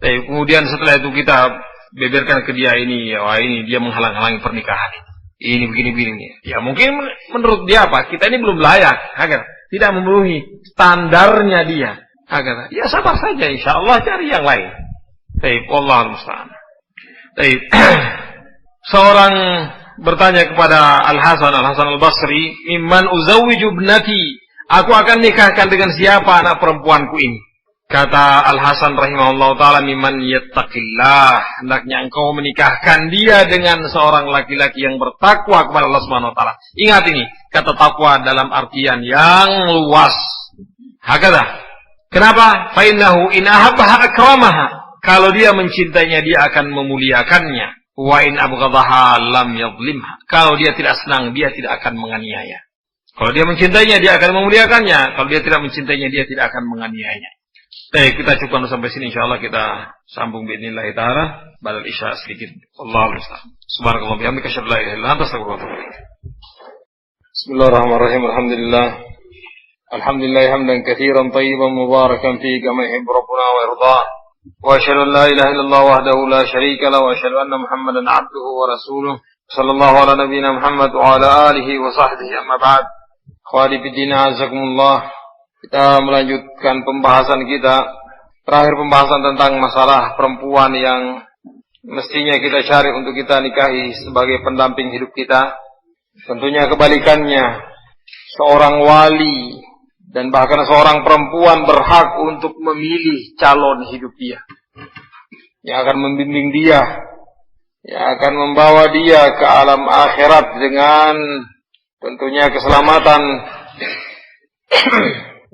Kemudian setelah itu kita beberkan ke dia ini dia menghalang-halangi pernikahan ini begini. Ya mungkin menurut dia apa? Kita ini belum layak. Hakata. Tidak memenuhi standarnya dia. Hakata. Ya sabar saja, insyaallah cari yang lain. Wallahul musta'an. Seorang bertanya kepada Al-Hasan Al-Basri, "Mimman uzawwiju ibnati?" Aku akan nikahkan dengan siapa anak perempuanku ini? Kata Al-Hasan rahimahullah ta'ala, "Mimman yattaqillah." Hendaknya engkau menikahkan dia dengan seorang laki-laki yang bertakwa kepada Allah Subhanahu wa taala. Ingat ini, kata takwa dalam artian yang luas. Hakata. Kenapa? Fa innahu in ahabbaha akramaha. Kalau dia mencintainya, dia akan memuliakannya. Wa in abghadaha lam yadhlimha. Kalau dia tidak senang, dia tidak akan menganiaya. Kalau dia mencintainya, dia akan memuliakannya. Kalau dia tidak mencintainya, dia tidak akan menganiayanya. Baik, kita cukupkan sampai sini. Insyaallah kita sambung biidznillah taala ba'da isya sedikit. Allahu musta'an. Subhanakallah bihamdika asyhadu an la ilaha illa anta astaghfiruka wa atubu ilaik. Bismillahirrahmanirrahim. Alhamdulillah. Alhamdulillah hamdan katsiran tayyiban mubarakan fihi kama yuhibbu rabbuna wa yarda. Wa asyhadu an la ilaha illallah wahdahu la syarika lahu wa asyhadu anna Muhammadan 'abduhu wa rasuluh. Sallallahu ala nabiyyina Muhammad wa ala alihi wa sahbihi amma ba'd. Khawadi fiddin azakumullah. Kita melanjutkan pembahasan kita. Terakhir pembahasan tentang masalah perempuan yang mestinya kita cari untuk kita nikahi sebagai pendamping hidup kita. Tentunya kebalikannya, seorang wali dan bahkan seorang perempuan berhak untuk memilih calon hidup dia, yang akan membimbing dia, yang akan membawa dia ke alam akhirat dengan tentunya keselamatan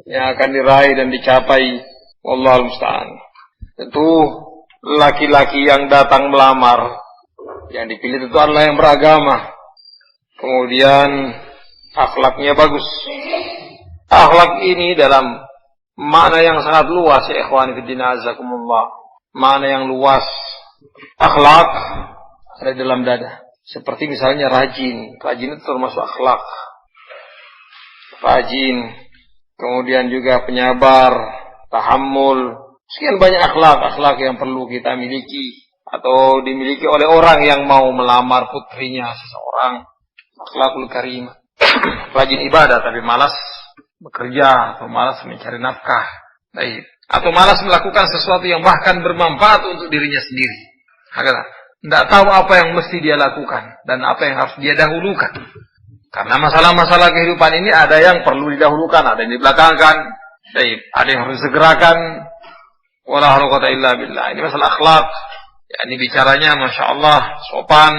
yang akan diraih dan dicapai. Wallahul musta'an. Tentu laki-laki yang datang melamar, yang dipilih tentu adalah yang beragama, kemudian akhlaknya bagus. Akhlak ini dalam makna yang sangat luas, ya ikhwani fiddin azakumullah. Makna yang luas. Akhlak ada dalam dada. Seperti misalnya rajin. Rajin itu termasuk akhlak. Rajin. Kemudian juga penyabar, tahammul. Sekian banyak akhlak yang perlu kita miliki atau dimiliki oleh orang yang mau melamar putrinya seseorang. Akhlakul karimah. Rajin ibadah tapi malas bekerja atau malas mencari nafkah. Baik. Atau malas melakukan sesuatu yang bahkan bermanfaat untuk dirinya sendiri. Tidak tahu apa yang mesti dia lakukan dan apa yang harus dia dahulukan. Karena masalah-masalah kehidupan ini ada yang perlu didahulukan, ada yang dibelakangkan. Baik. Ada yang harus disegerakan. Wala haula quwwata illa billah. Ini masalah akhlak. Ya, ini bicaranya Masya Allah sopan.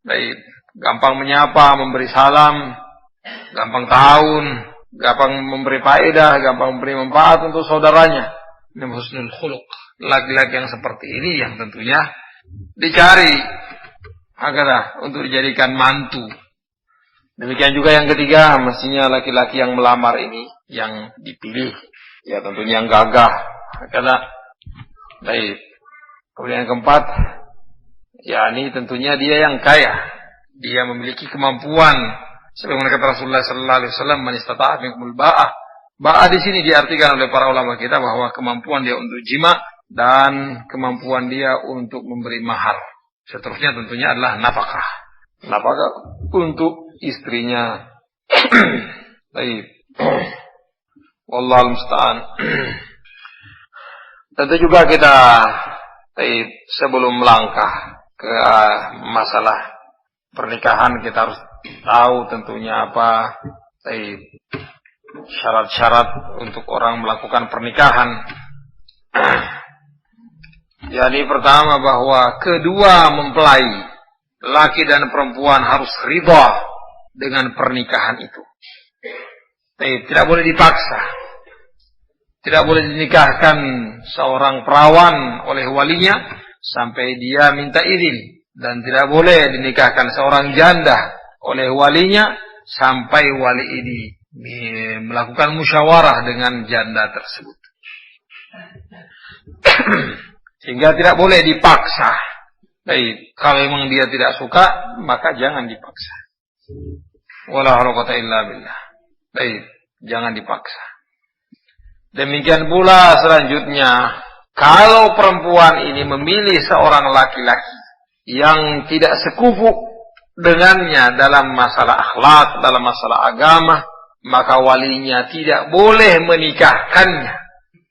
Baik. Gampang menyapa, memberi salam, gampang tahun, gampang memberi faedah, gampang memberi manfaat untuk saudaranya. Ini husnul khuluq. Laki-laki yang seperti ini yang tentunya dicari agar untuk dijadikan mantu. Demikian juga yang ketiga, mestinya laki-laki yang melamar ini yang dipilih, ya tentunya yang gagah. Baik. Kemudian yang keempat, ya ini tentunya dia yang kaya. Dia memiliki kemampuan. Sebagaimana kata Rasulullah sallallahu alaihi wasallam, "Man istata'a minkumul ba'ah." Ba'ah di sini diartikan oleh para ulama kita bahwa kemampuan dia untuk jima dan kemampuan dia untuk memberi mahar. Seterusnya tentunya adalah nafkah. Nafkah untuk istrinya. Baik. Wallahul musta'an. Tentu juga kita sebelum melangkah ke masalah pernikahan kita harus tahu tentunya apa syarat-syarat untuk orang melakukan pernikahan. Jadi pertama bahwa kedua mempelai, laki dan perempuan harus ridha dengan pernikahan itu. Tidak boleh dipaksa. Tidak boleh dinikahkan seorang perawan oleh walinya sampai dia minta izin. Dan tidak boleh dinikahkan seorang janda oleh walinya sampai wali ini melakukan musyawarah dengan janda tersebut. Sehingga tidak boleh dipaksa. Baik, kalau memang dia tidak suka, maka jangan dipaksa. Wala haula quwwata illa billah. Baik, jangan dipaksa. Demikian pula selanjutnya, kalau perempuan ini memilih seorang laki-laki yang tidak sekufu dengannya dalam masalah akhlak, dalam masalah agama, maka walinya tidak boleh menikahkannya.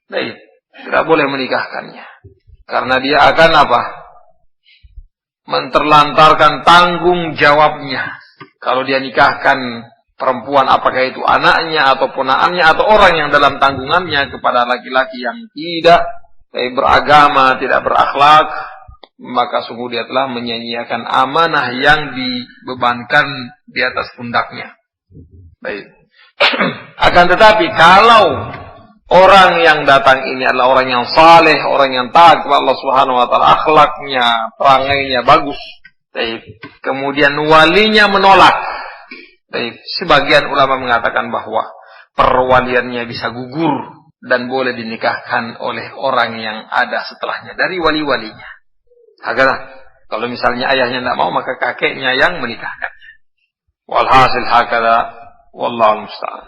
Baik, tidak boleh menikahkannya. Karena dia akan apa? Menterlantarkan tanggung jawabnya. Kalau dia nikahkan perempuan, apakah itu anaknya atau ponakannya atau orang yang dalam tanggungannya kepada laki-laki yang tidak beragama, tidak berakhlak, maka sungguh dia telah menyia-nyiakan amanah yang dibebankan di atas pundaknya. Baik. Akan tetapi kalau orang yang datang ini adalah orang yang saleh, orang yang taat kepada Allah Subhanahu wa taala, akhlaknya, perangainya bagus. Kemudian walinya menolak. Sebagian ulama mengatakan bahwa perwaliannya bisa gugur dan boleh dinikahkan oleh orang yang ada setelahnya dari wali-walinya. Agar kalau misalnya ayahnya tidak mau, maka kakeknya yang menikahkannya. Walhasil hakada, wallahu musta'an.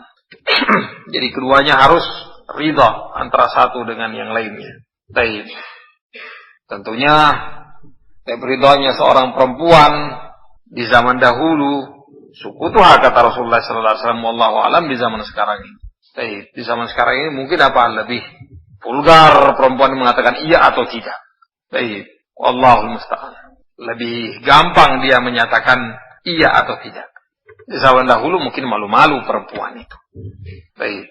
Jadi keduanya harus ridha antara satu dengan yang lainnya. Baik. Tentunya ridhanya seorang perempuan di zaman dahulu sukutuha kata Rasulullah sallallahu alaihi wasallam, wallahu alam di zaman sekarang ini. Baik, di zaman sekarang ini mungkin lebih vulgar perempuan mengatakan iya atau tidak. Baik, wallahu musta'an. Lebih gampang dia menyatakan iya atau tidak. Di zaman dahulu mungkin malu-malu perempuan itu. Baik.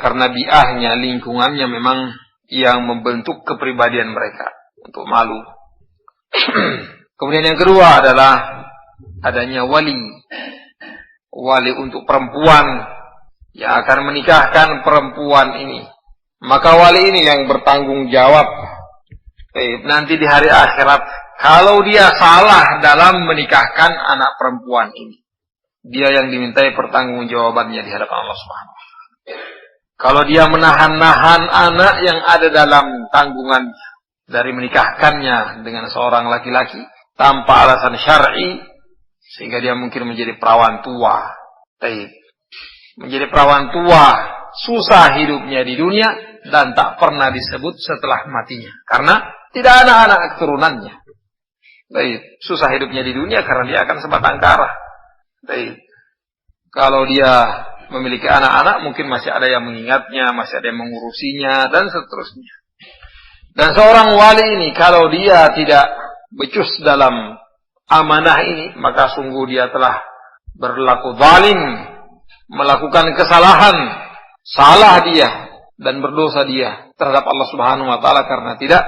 Karena biahnya, lingkungannya memang yang membentuk kepribadian mereka untuk malu. Kemudian yang kedua adalah adanya wali. Wali untuk perempuan yang akan menikahkan perempuan ini. Maka wali ini yang bertanggung jawab nanti di hari akhirat kalau dia salah dalam menikahkan anak perempuan ini. Dia yang dimintai pertanggungjawabannya di hadapan Allah Subhanahu wa taala. Kalau dia menahan-nahan anak yang ada dalam tanggungannya dari menikahkannya dengan seorang laki-laki tanpa alasan syar'i, sehingga dia mungkin menjadi perawan tua. Menjadi perawan tua, susah hidupnya di dunia dan tak pernah disebut setelah matinya. Karena tidak ada anak keturunannya. Susah hidupnya di dunia karena dia akan sebatang kara. Kalau dia memiliki anak-anak mungkin masih ada yang mengingatnya, masih ada yang mengurusinya dan seterusnya. Dan seorang wali ini kalau dia tidak becus dalam amanah ini, maka sungguh dia telah berlaku zalim, melakukan kesalahan, salah dia dan berdosa dia terhadap Allah Subhanahu wa taala karena tidak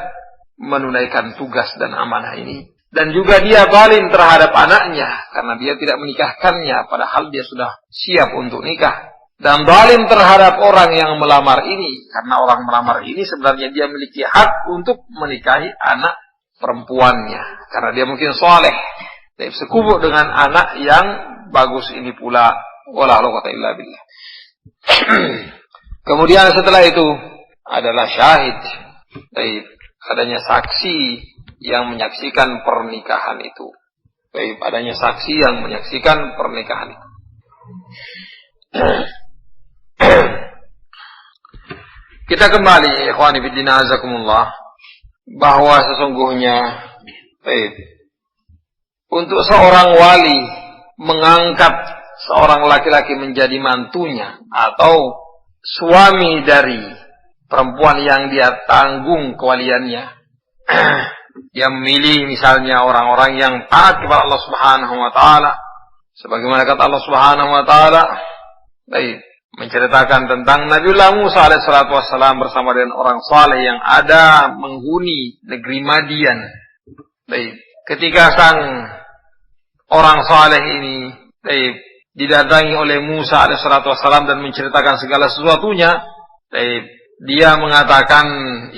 menunaikan tugas dan amanah ini. Dan juga dia zalim terhadap anaknya karena dia tidak menikahkannya padahal dia sudah siap untuk nikah. Dan zalim terhadap orang yang melamar ini karena orang melamar ini sebenarnya dia memiliki hak untuk menikahi anak perempuannya karena dia mungkin soleh, sekubu dengan anak yang bagus ini pula. Wala quwwata illa billah. Kemudian setelah itu adalah syahid. Adanya saksi yang menyaksikan pernikahan itu. Adanya saksi yang menyaksikan pernikahan itu. Kita kembali ikhwani fillah azakumullah bahwa sesungguhnya untuk seorang wali mengangkat seorang laki-laki menjadi mantunya atau suami dari perempuan yang dia tanggung kewaliannya. Dia memilih misalnya orang-orang yang taat kepada Allah Subhanahu wa taala. Sebagaimana kata Allah Subhanahu wa taala, menceritakan tentang Nabiullah Musa alaihissalatu wassalam bersama dengan orang saleh yang ada menghuni negeri Madian. Ketika sang orang saleh ini didatangi oleh Musa alaihissalatu wassalam dan menceritakan segala sesuatunya, dia mengatakan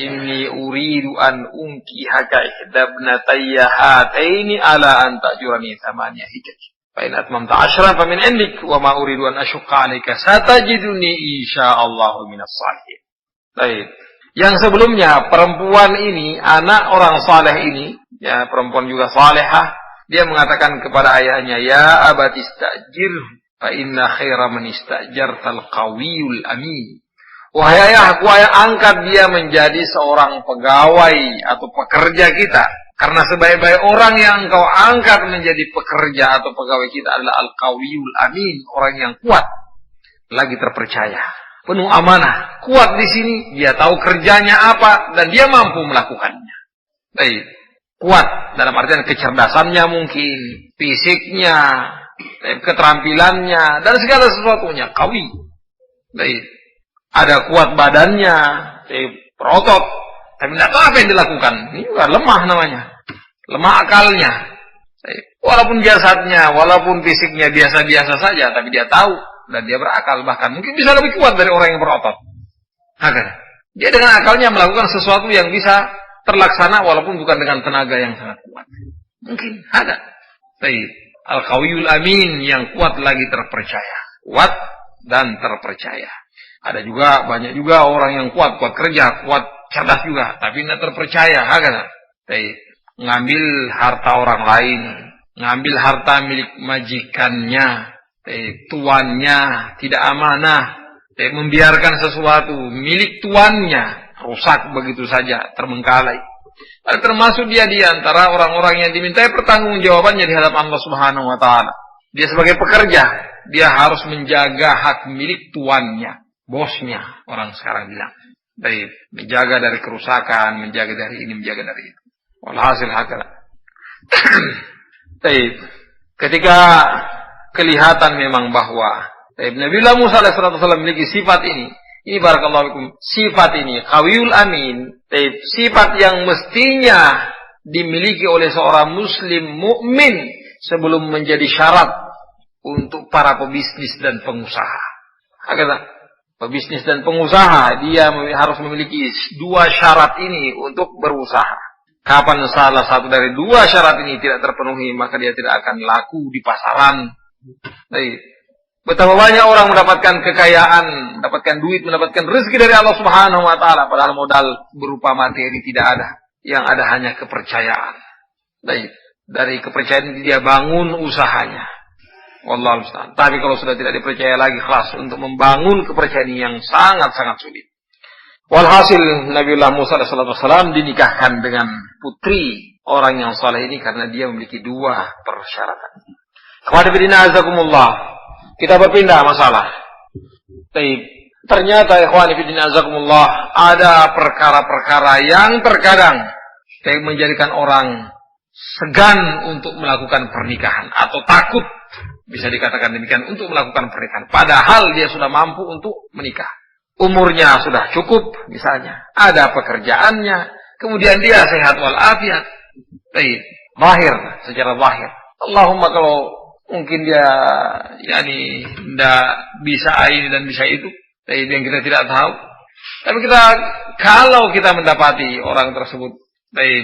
inni uridu an unkihaka ihdabnatayya hataini ala an ta'jurani thamaniya hijaj fa in atmamta 'ashran fa min 'indik wa ma uridu an ashqa 'alaika satajiduni insyaallahu minas salihin. Yang sebelumnya perempuan ini, anak orang saleh ini, ya perempuan juga salehah, dia mengatakan kepada ayahnya, ya abati istajir fa inna khaira man istajartal qawiyul amin. Wahai ayahku, angkat dia menjadi seorang pegawai atau pekerja kita. Karena sebaik-baik orang yang engkau angkat menjadi pekerja atau pegawai kita adalah al-qawiyul amin, orang yang kuat, lagi terpercaya, penuh amanah. Kuat di sini, dia tahu kerjanya apa dan dia mampu melakukannya. Kuat dalam artian kecerdasannya mungkin, fisiknya, keterampilannya dan segala sesuatunya qawi. Ada kuat badannya, berotot, tapi tidak tahu apa yang dilakukan. Ini juga lemah namanya, lemah akalnya. Walaupun jasadnya, walaupun fisiknya biasa-biasa saja, tapi dia tahu dan dia berakal, bahkan mungkin bisa lebih kuat dari orang yang berotot. Dia dengan akalnya melakukan sesuatu yang bisa terlaksana walaupun bukan dengan tenaga yang sangat kuat. Mungkin ada. Al-Qawiyul Amin, yang kuat lagi terpercaya. Kuat dan terpercaya. Ada juga, banyak juga orang yang kuat kerja, kuat cerdas juga, tapi tidak terpercaya. Ngambil harta orang lain, ngambil harta milik majikannya, tuannya, tidak amanah, membiarkan sesuatu milik tuannya rusak begitu saja, terbengkalai. Termasuk dia di antara orang-orang yang dimintai pertanggungjawabannya di hadapan Allah Subhanahu wa taala. Dia sebagai pekerja, dia harus menjaga hak milik tuannya, bosnya, orang sekarang bilang. Menjaga dari kerusakan, menjaga dari ini, menjaga dari itu. Walhasil hakala. Ketika kelihatan memang bahwa Nabiullah Musa alaihissalam memiliki sifat ini barakallahu fikum, sifat ini Qawiyul Amin, sifat yang mestinya dimiliki oleh seorang muslim mukmin sebelum menjadi syarat untuk para pebisnis dan pengusaha. Pebisnis dan pengusaha, dia harus memiliki dua syarat ini untuk berusaha. Kapan salah satu dari dua syarat ini tidak terpenuhi, maka dia tidak akan laku di pasaran. Betapa banyak orang mendapatkan kekayaan, mendapatkan duit, mendapatkan rezeki dari Allah Subhanahu wa taala, padahal modal berupa materi tidak ada. Yang ada hanya kepercayaan. Dari kepercayaan ini dia bangun usahanya. Wallahu musta'an. Tapi kalau sudah tidak dipercaya lagi, kelas untuk membangun kepercayaan yang sangat-sangat sulit. Walhasil Nabiullah Musa alaihissalam dinikahkan dengan putri orang yang saleh ini karena dia memiliki dua persyaratan. Kita berpindah masalah. Ternyata ikhwani fillah azakumullah, ada perkara-perkara yang terkadang menjadikan orang segan untuk melakukan pernikahan atau takut, bisa dikatakan demikian, untuk melakukan pernikahan. Padahal dia sudah mampu untuk menikah. Umurnya sudah cukup, misalnya. Ada pekerjaannya. Kemudian dia sehat walafiat. Zahir, secara zahir. Allahumma kalau mungkin dia tidak bisa ini dan bisa itu. Yang kita tidak tahu. Tapi kalau kita mendapati orang tersebut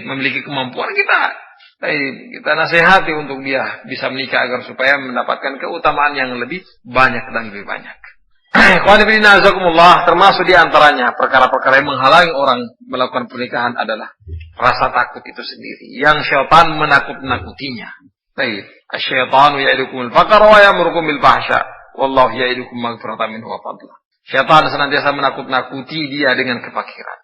memiliki kemampuan, kita nasihati untuk dia bisa menikah agar supaya mendapatkan keutamaan yang lebih banyak dan lebih banyak. Termasuk di antaranya perkara-perkara yang menghalangi orang melakukan pernikahan adalah rasa takut itu sendiri, yang syaitan menakut-nakutinya. Asy-syaitanu ya'idukumul faqra wa ya'murukum bil fahsya wallahu ya'idukum maghfiratan minhu wa fadla. Syaitan senantiasa menakut-nakuti dia dengan kefakiran.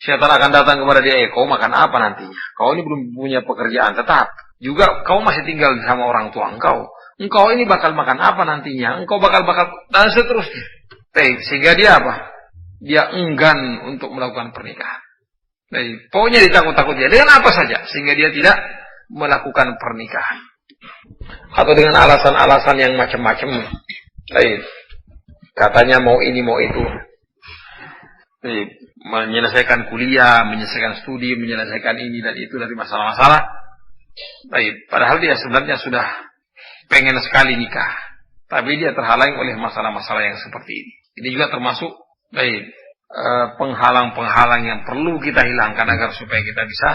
Syaitan akan datang kepada dia, kau makan apa nantinya? Kau ini belum punya pekerjaan tetap. Juga kau masih tinggal sama orang tua engkau. Engkau ini bakal makan apa nantinya? Engkau bakal dan seterusnya. Sehingga dia apa? Dia enggan untuk melakukan pernikahan. Pokoknya ditakut-takut dia dengan apa saja sehingga dia tidak melakukan pernikahan. Atau dengan alasan-alasan yang macam-macam. Katanya mau ini mau itu. Menyelesaikan kuliah, menyelesaikan studi, menyelesaikan ini dan itu dari masalah-masalah. Padahal dia sebenarnya sudah pengen sekali nikah, tapi dia terhalang oleh masalah-masalah yang seperti ini. Ini juga termasuk penghalang-penghalang yang perlu kita hilangkan agar supaya kita bisa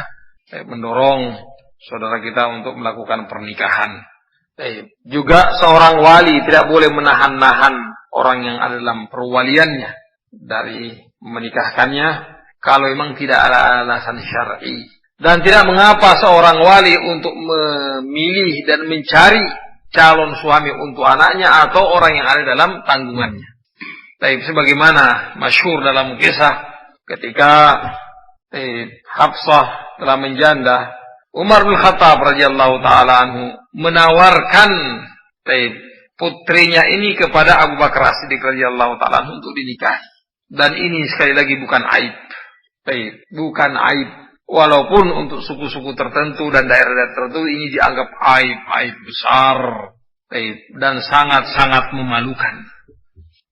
mendorong saudara kita untuk melakukan pernikahan. Juga seorang wali tidak boleh menahan-nahan orang yang ada dalam perwaliannya dari menikahkannya kalau memang tidak ada alasan syar'i. Dan tidak mengapa seorang wali untuk memilih dan mencari calon suami untuk anaknya atau orang yang ada dalam tanggungannya. Tapi sebagaimana masyhur dalam kisah ketika Hafsah telah menjanda, Umar bin Khattab radhiyallahu taala anhu menawarkan putrinya ini kepada Abu Bakar As-Siddiq radhiyallahu taala anhu untuk dinikahi. Dan ini sekali lagi bukan aib. Bukan aib. Walaupun untuk suku-suku tertentu dan daerah-daerah tertentu ini dianggap aib besar dan sangat-sangat memalukan.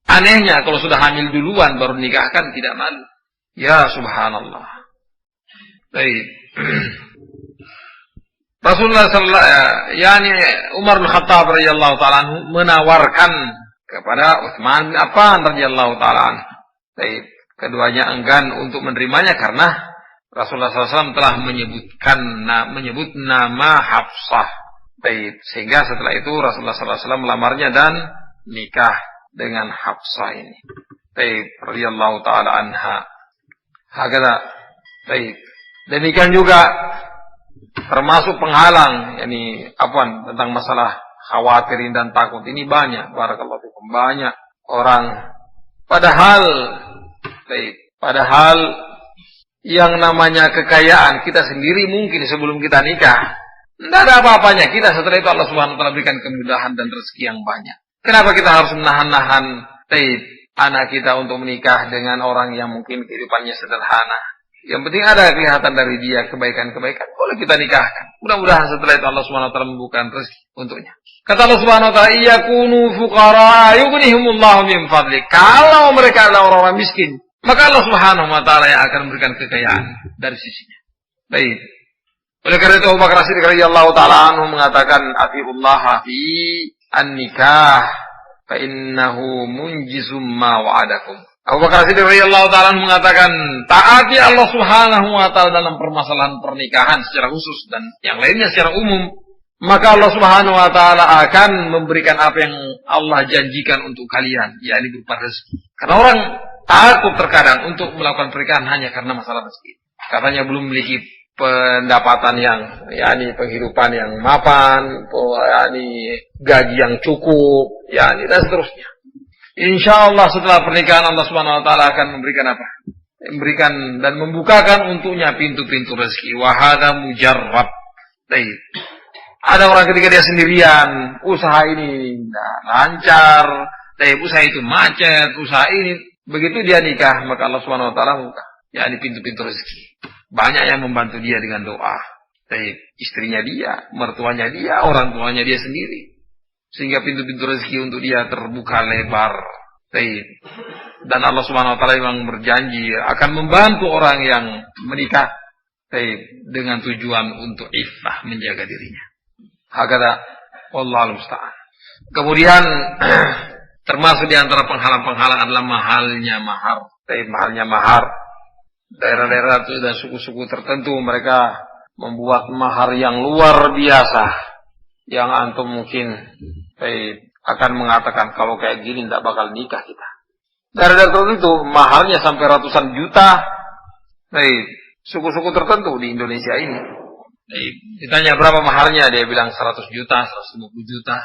Anehnya kalau sudah hamil duluan baru nikahkan tidak malu. Ya subhanallah. Rasulullah Umar bin Khattab radhiyallahu taala anhu menawarkan kepada Utsman bin Affan radhiyallahu taala anhu. Baik, keduanya enggan untuk menerimanya karena Rasulullah SAW telah menyebut nama Hafsah. Baik, sehingga setelah itu Rasulullah SAW melamarnya dan nikah dengan Hafsah ini. Baik, radhiyallahu taala anha. Hakada. Baik. Demikian juga termasuk penghalang, tentang masalah khawatirin dan takut ini banyak. Barakallahu fikum, banyak orang. Padahal yang namanya kekayaan kita sendiri mungkin sebelum kita nikah tidak ada apa-apanya. Kita setelah itu Allah Subhanahu wa taala berikan kemudahan dan rezeki yang banyak. Kenapa kita harus menahan-nahan anak kita untuk menikah dengan orang yang mungkin kehidupannya sederhana? Yang penting ada kelihatan dari dia kebaikan-kebaikan, boleh kita nikahkan. Mudah-mudahan setelah itu Allah Subhanahu wa taala membukakan rezeki untuknya. Kata Allah Subhanahu wa taala, "Yakunu fuqara yughnihimullahu min fadli." Kalau mereka adalah orang-orang miskin, maka Allah Subhanahu wa taala yang akan memberikan kekayaan dari sisinya. Baik. Oleh karena itu Abu Bakar As-Siddiq radhiyallahu taala anhu mengatakan, "Atiullaha fi an-nikah fa innahu munjizum ma wa'adakum." Abu Bakar As-Siddiq radhiyallahu taala mengatakan, taati Allah Subhanahu wa taala dalam permasalahan pernikahan secara khusus dan yang lainnya secara umum, maka Allah Subhanahu wa taala akan memberikan apa yang Allah janjikan untuk kalian, yakni berupa rezeki. Karena orang takut terkadang untuk melakukan pernikahan hanya karena masalah rezeki. Katanya belum memiliki pendapatan yang penghidupan yang mapan, gaji yang cukup, dan seterusnya. Insyaallah setelah pernikahan Allah Subhanahu wa taala akan memberikan apa? Memberikan dan membukakan untuknya pintu-pintu rezeki. Wa hadza mujarrab. Ada orang ketika dia sendirian, usaha ini lancar, usaha itu macet, usaha ini begitu dia nikah, maka Allah Subhanahu wa taala buka pintu-pintu rezeki. Banyak yang membantu dia dengan doa. Istrinya dia, mertuanya dia, orang tuanya dia sendiri. Sehingga pintu-pintu rezeki untuk dia terbuka lebar. Dan Allah Subhanahu wa taala memang berjanji akan membantu orang yang menikah dengan tujuan untuk iffah, menjaga dirinya. Hakada wallahu musta'an. Kemudian termasuk di antara penghalang-penghalang adalah mahalnya mahar. Mahalnya mahar. Daerah-daerah dan suku-suku tertentu mereka membuat mahar yang luar biasa. Yang antum mungkin akan mengatakan kalau kayak gini tidak bakal nikah kita. Daerah tertentu mahalnya sampai ratusan juta. Suku-suku tertentu di Indonesia ini. Ditanya berapa mahalnya, dia bilang 100 juta, 150 juta.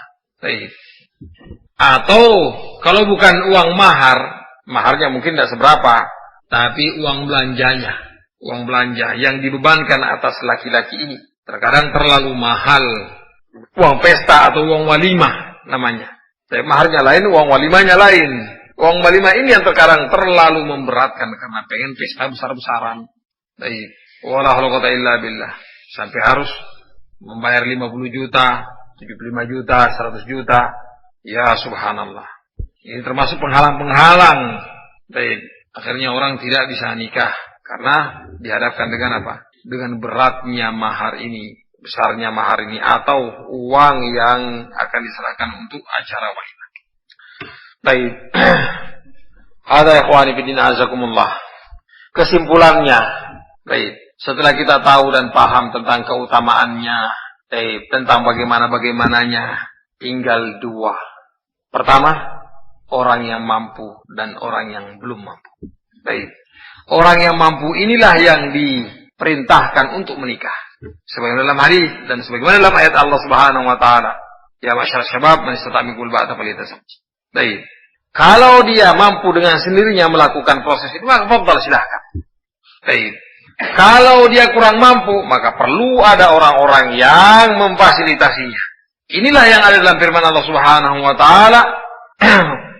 Atau kalau bukan uang mahar, maharnya mungkin tidak seberapa, tapi uang belanjanya, uang belanja yang dibebankan atas laki-laki ini terkadang terlalu mahal. Uang pesta atau uang walimah namanya. Maharnya lain, uang walimahnya lain. Uang walimah ini yang terkadang terlalu memberatkan karena pengen pesta besar-besaran. Wala haula quwwata illa billah. Sampai harus membayar 50 juta, 75 juta, 100 juta. Ya subhanallah. Ini termasuk penghalang-penghalang. Akhirnya orang tidak bisa nikah karena dihadapkan dengan apa? Dengan beratnya mahar ini. Besarnya mahar ini atau uang yang akan diserahkan untuk acara walimah. Hada ikhwani fillah azakumullah. Kesimpulannya, setelah kita tahu dan paham tentang keutamaannya, tentang bagaimananya, tinggal dua. Pertama, orang yang mampu dan orang yang belum mampu. Orang yang mampu inilah yang diperintahkan untuk menikah. Sebagaimana dalam hadis dan sebagaimana dalam ayat Allah Subhanahu wa taala, ya masyarakat syabab man istata'a minkum al-ba'ata falyatazawwaj. Kalau dia mampu dengan sendirinya melakukan proses itu, maka fadhal silakan. Kalau dia kurang mampu, maka perlu ada orang-orang yang memfasilitasinya. Inilah yang ada dalam firman Allah Subhanahu wa taala,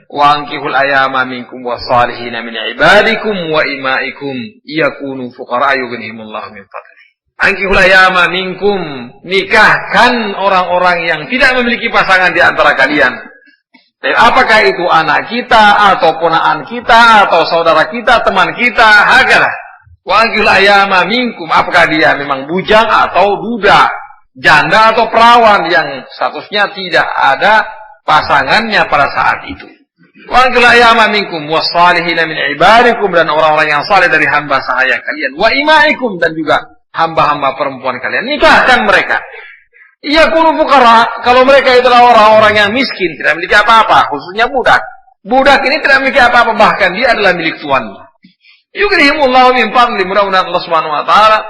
wa ankihul ayama minkum was-salihin min ibadikum wa imaikum yakunu fuqara yughnihimullahu min fadli. Ankihul ayama minkum, nikahkan orang-orang yang tidak memiliki pasangan di antara kalian. Apakah itu anak kita atau ponakan kita atau saudara kita, teman kita, hagalah. Wa ankihul ayama minkum, apakah dia memang bujang atau duda, janda atau perawan yang statusnya tidak ada pasangannya pada saat itu. Wa anqil ayama minkum was-salihin min ibadikum, dan orang-orang yang saleh dari hamba sahaya kalian, wa imaikum, dan juga hamba-hamba perempuan kalian. Nikahkan mereka. Iya kunu fuqara, kalau mereka itulah orang-orang yang miskin, tidak memiliki apa-apa, khususnya budak. Budak ini tidak memiliki apa-apa, bahkan dia adalah milik tuannya. Yughnihimullahu min fadli, mudah-mudahan Allah Subhanahu wa taala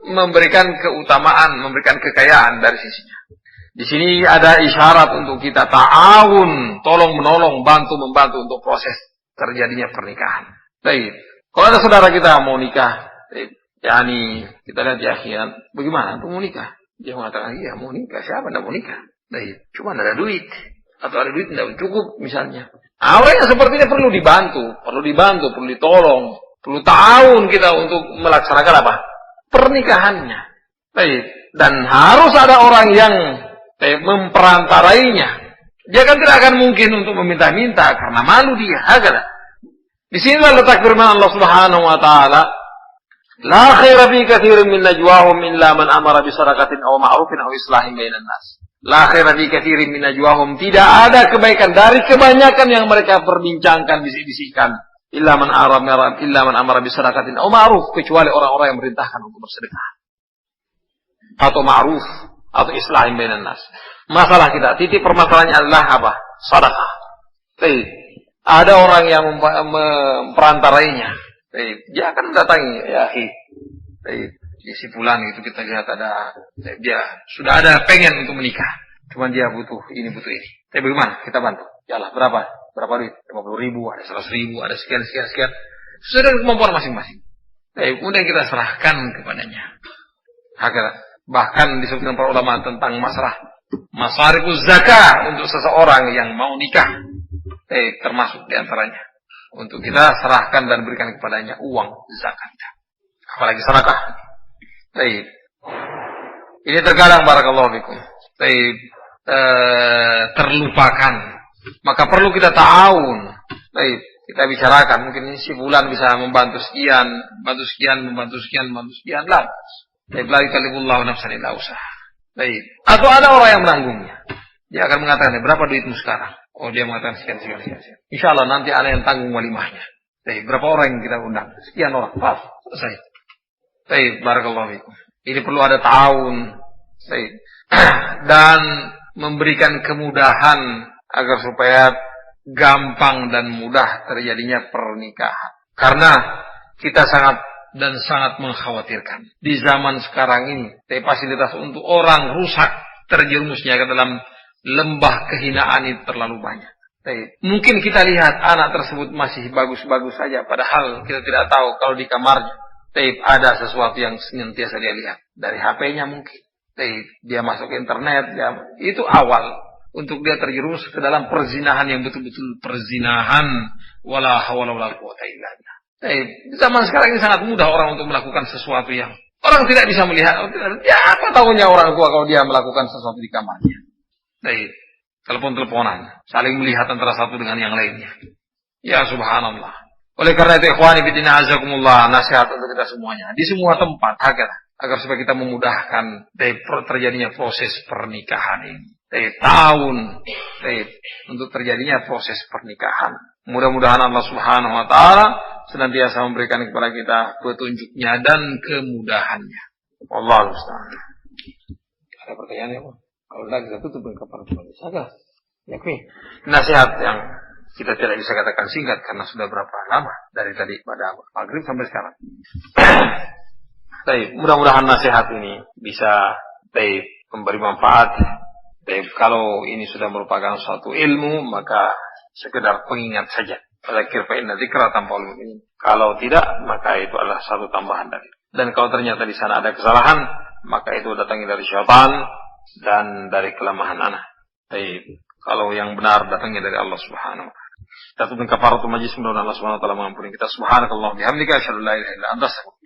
memberikan keutamaan, memberikan kekayaan dari sisinya. Di sini ada isyarat untuk kita ta'awun, tolong menolong, bantu membantu untuk proses terjadinya pernikahan. Baik. Kalau ada saudara kita mau nikah, yakni kita lihat di akhirat, bagaimana untuk mau nikah? Dia mengatakan, iya mau nikah, siapa tidak mau nikah? Baik, cuma ada duit, atau ada duit tidak cukup misalnya. Orang yang seperti ini perlu dibantu, perlu ditolong, perlu ta'awun kita untuk melaksanakan apa? Pernikahannya. Baik. Dan harus ada orang yang memperantarainya. Dia kan tidak akan mungkin untuk meminta-minta karena malu dia. Agar. Di sinilah letak firman Allah Subhanahu wa taala, "La khaira fi katsirin min najwahum illa man amara bi sadaqatin aw ma'rufin aw islahin bainan nas." La khaira fi katsirin min najwahum, tidak ada kebaikan dari kebanyakan yang mereka perbincangkan, bisik-bisikkan, illa man amara bi sadaqatin aw ma'ruf, kecuali orang-orang yang merintahkan untuk bersedekah atau ma'ruf atau islahin bainan nas. Masalah kita, titik permasalahannya adalah apa? Sedekah. Ada orang yang memperantarainya. Dia akan mendatangi, ya di si fulan itu kita lihat ada, dia sudah ada pengen untuk menikah, cuman dia butuh ini. Tapi bagaimana? Kita bantu. Yalah, berapa duit? 50.000, ada 100.000, ada sekian. Sesuai dengan kemampuan masing-masing. Kemudian kita serahkan kepadanya. Agar bahkan disebutkan para ulama tentang masalah masarifuz zakah untuk seseorang yang mau nikah. Termasuk diantaranya untuk kita serahkan dan berikan kepadanya uang zakat. Apalagi sedekah. Ini terkadang barakallahu fikum terlupakan. Maka perlu kita ta'awun. Kita bicarakan, mungkin si bulan bisa membantu sekian lah. La yukallifullahu nafsan illa wus'aha. Atau ada orang yang menanggungnya. Dia akan mengatakan, berapa duitmu sekarang? Oh, dia mengatakan sekian. Insyaallah nanti ada yang tanggung walimahnya. Berapa orang yang kita undang? Sekian orang. Pas, selesai. Barakallahu fikum. Ini perlu ada ta'awun. Dan memberikan kemudahan agar supaya gampang dan mudah terjadinya pernikahan. Karena kita sangat mengkhawatirkan di zaman sekarang ini, fasilitas untuk orang rusak terjerumusnya ke dalam lembah kehinaan itu terlalu banyak. Mungkin kita lihat anak tersebut masih bagus-bagus saja, padahal kita tidak tahu kalau di kamarnya ada sesuatu yang senantiasa dia lihat. Dari HP-nya mungkin. Dia masuk ke internet, itu awal untuk dia terjerumus ke dalam perzinahan yang betul-betul perzinahan. Wala hawla wala quwwata illa billah. Zaman sekarang ini sangat mudah orang untuk melakukan sesuatu yang orang tidak bisa melihat. Ya apa tahunya orang tua kalau dia melakukan sesuatu di kamarnya. Telepon-teleponan, saling melihat antara satu dengan yang lainnya. Ya subhanallah. Oleh karena itu ikhwani fillah azakumullah, nasihat untuk kita semuanya di semua tempat agar supaya kita memudahkan terjadinya proses pernikahan ini. Tahun untuk terjadinya proses pernikahan. Mudah-mudahan Allah Subhanahu wa taala senantiasa memberikan kepada kita petunjuknya dan kemudahannya. Wallahu musta'an. Ada pertanyaan ya, Pak? Kalau tidak kita tutup dengan kapan saja. Yakni nasihat yang kita tidak bisa katakan singkat karena sudah berapa lama dari tadi pada maghrib sampai sekarang. Mudah-mudahan nasihat ini bisa memberi manfaat. Kalau ini sudah merupakan suatu ilmu, maka sekedar pengingat saja. Dzakir fa inna dzikra tanfa'ul mu'minin. Kalau tidak, maka itu adalah satu tambahan dari. Dan kalau ternyata di sana ada kesalahan, maka itu datangnya dari syaitan dan dari kelemahan anak. Kalau yang benar datangnya dari Allah Subhanahu wa taala. Kita tutup kafaratul majlis, mudah-mudahan Allah Subhanahu wa taala mengampuni kita. Subhanakallah bihamdika asyhadu an la ilaha illa anta astaghfiruka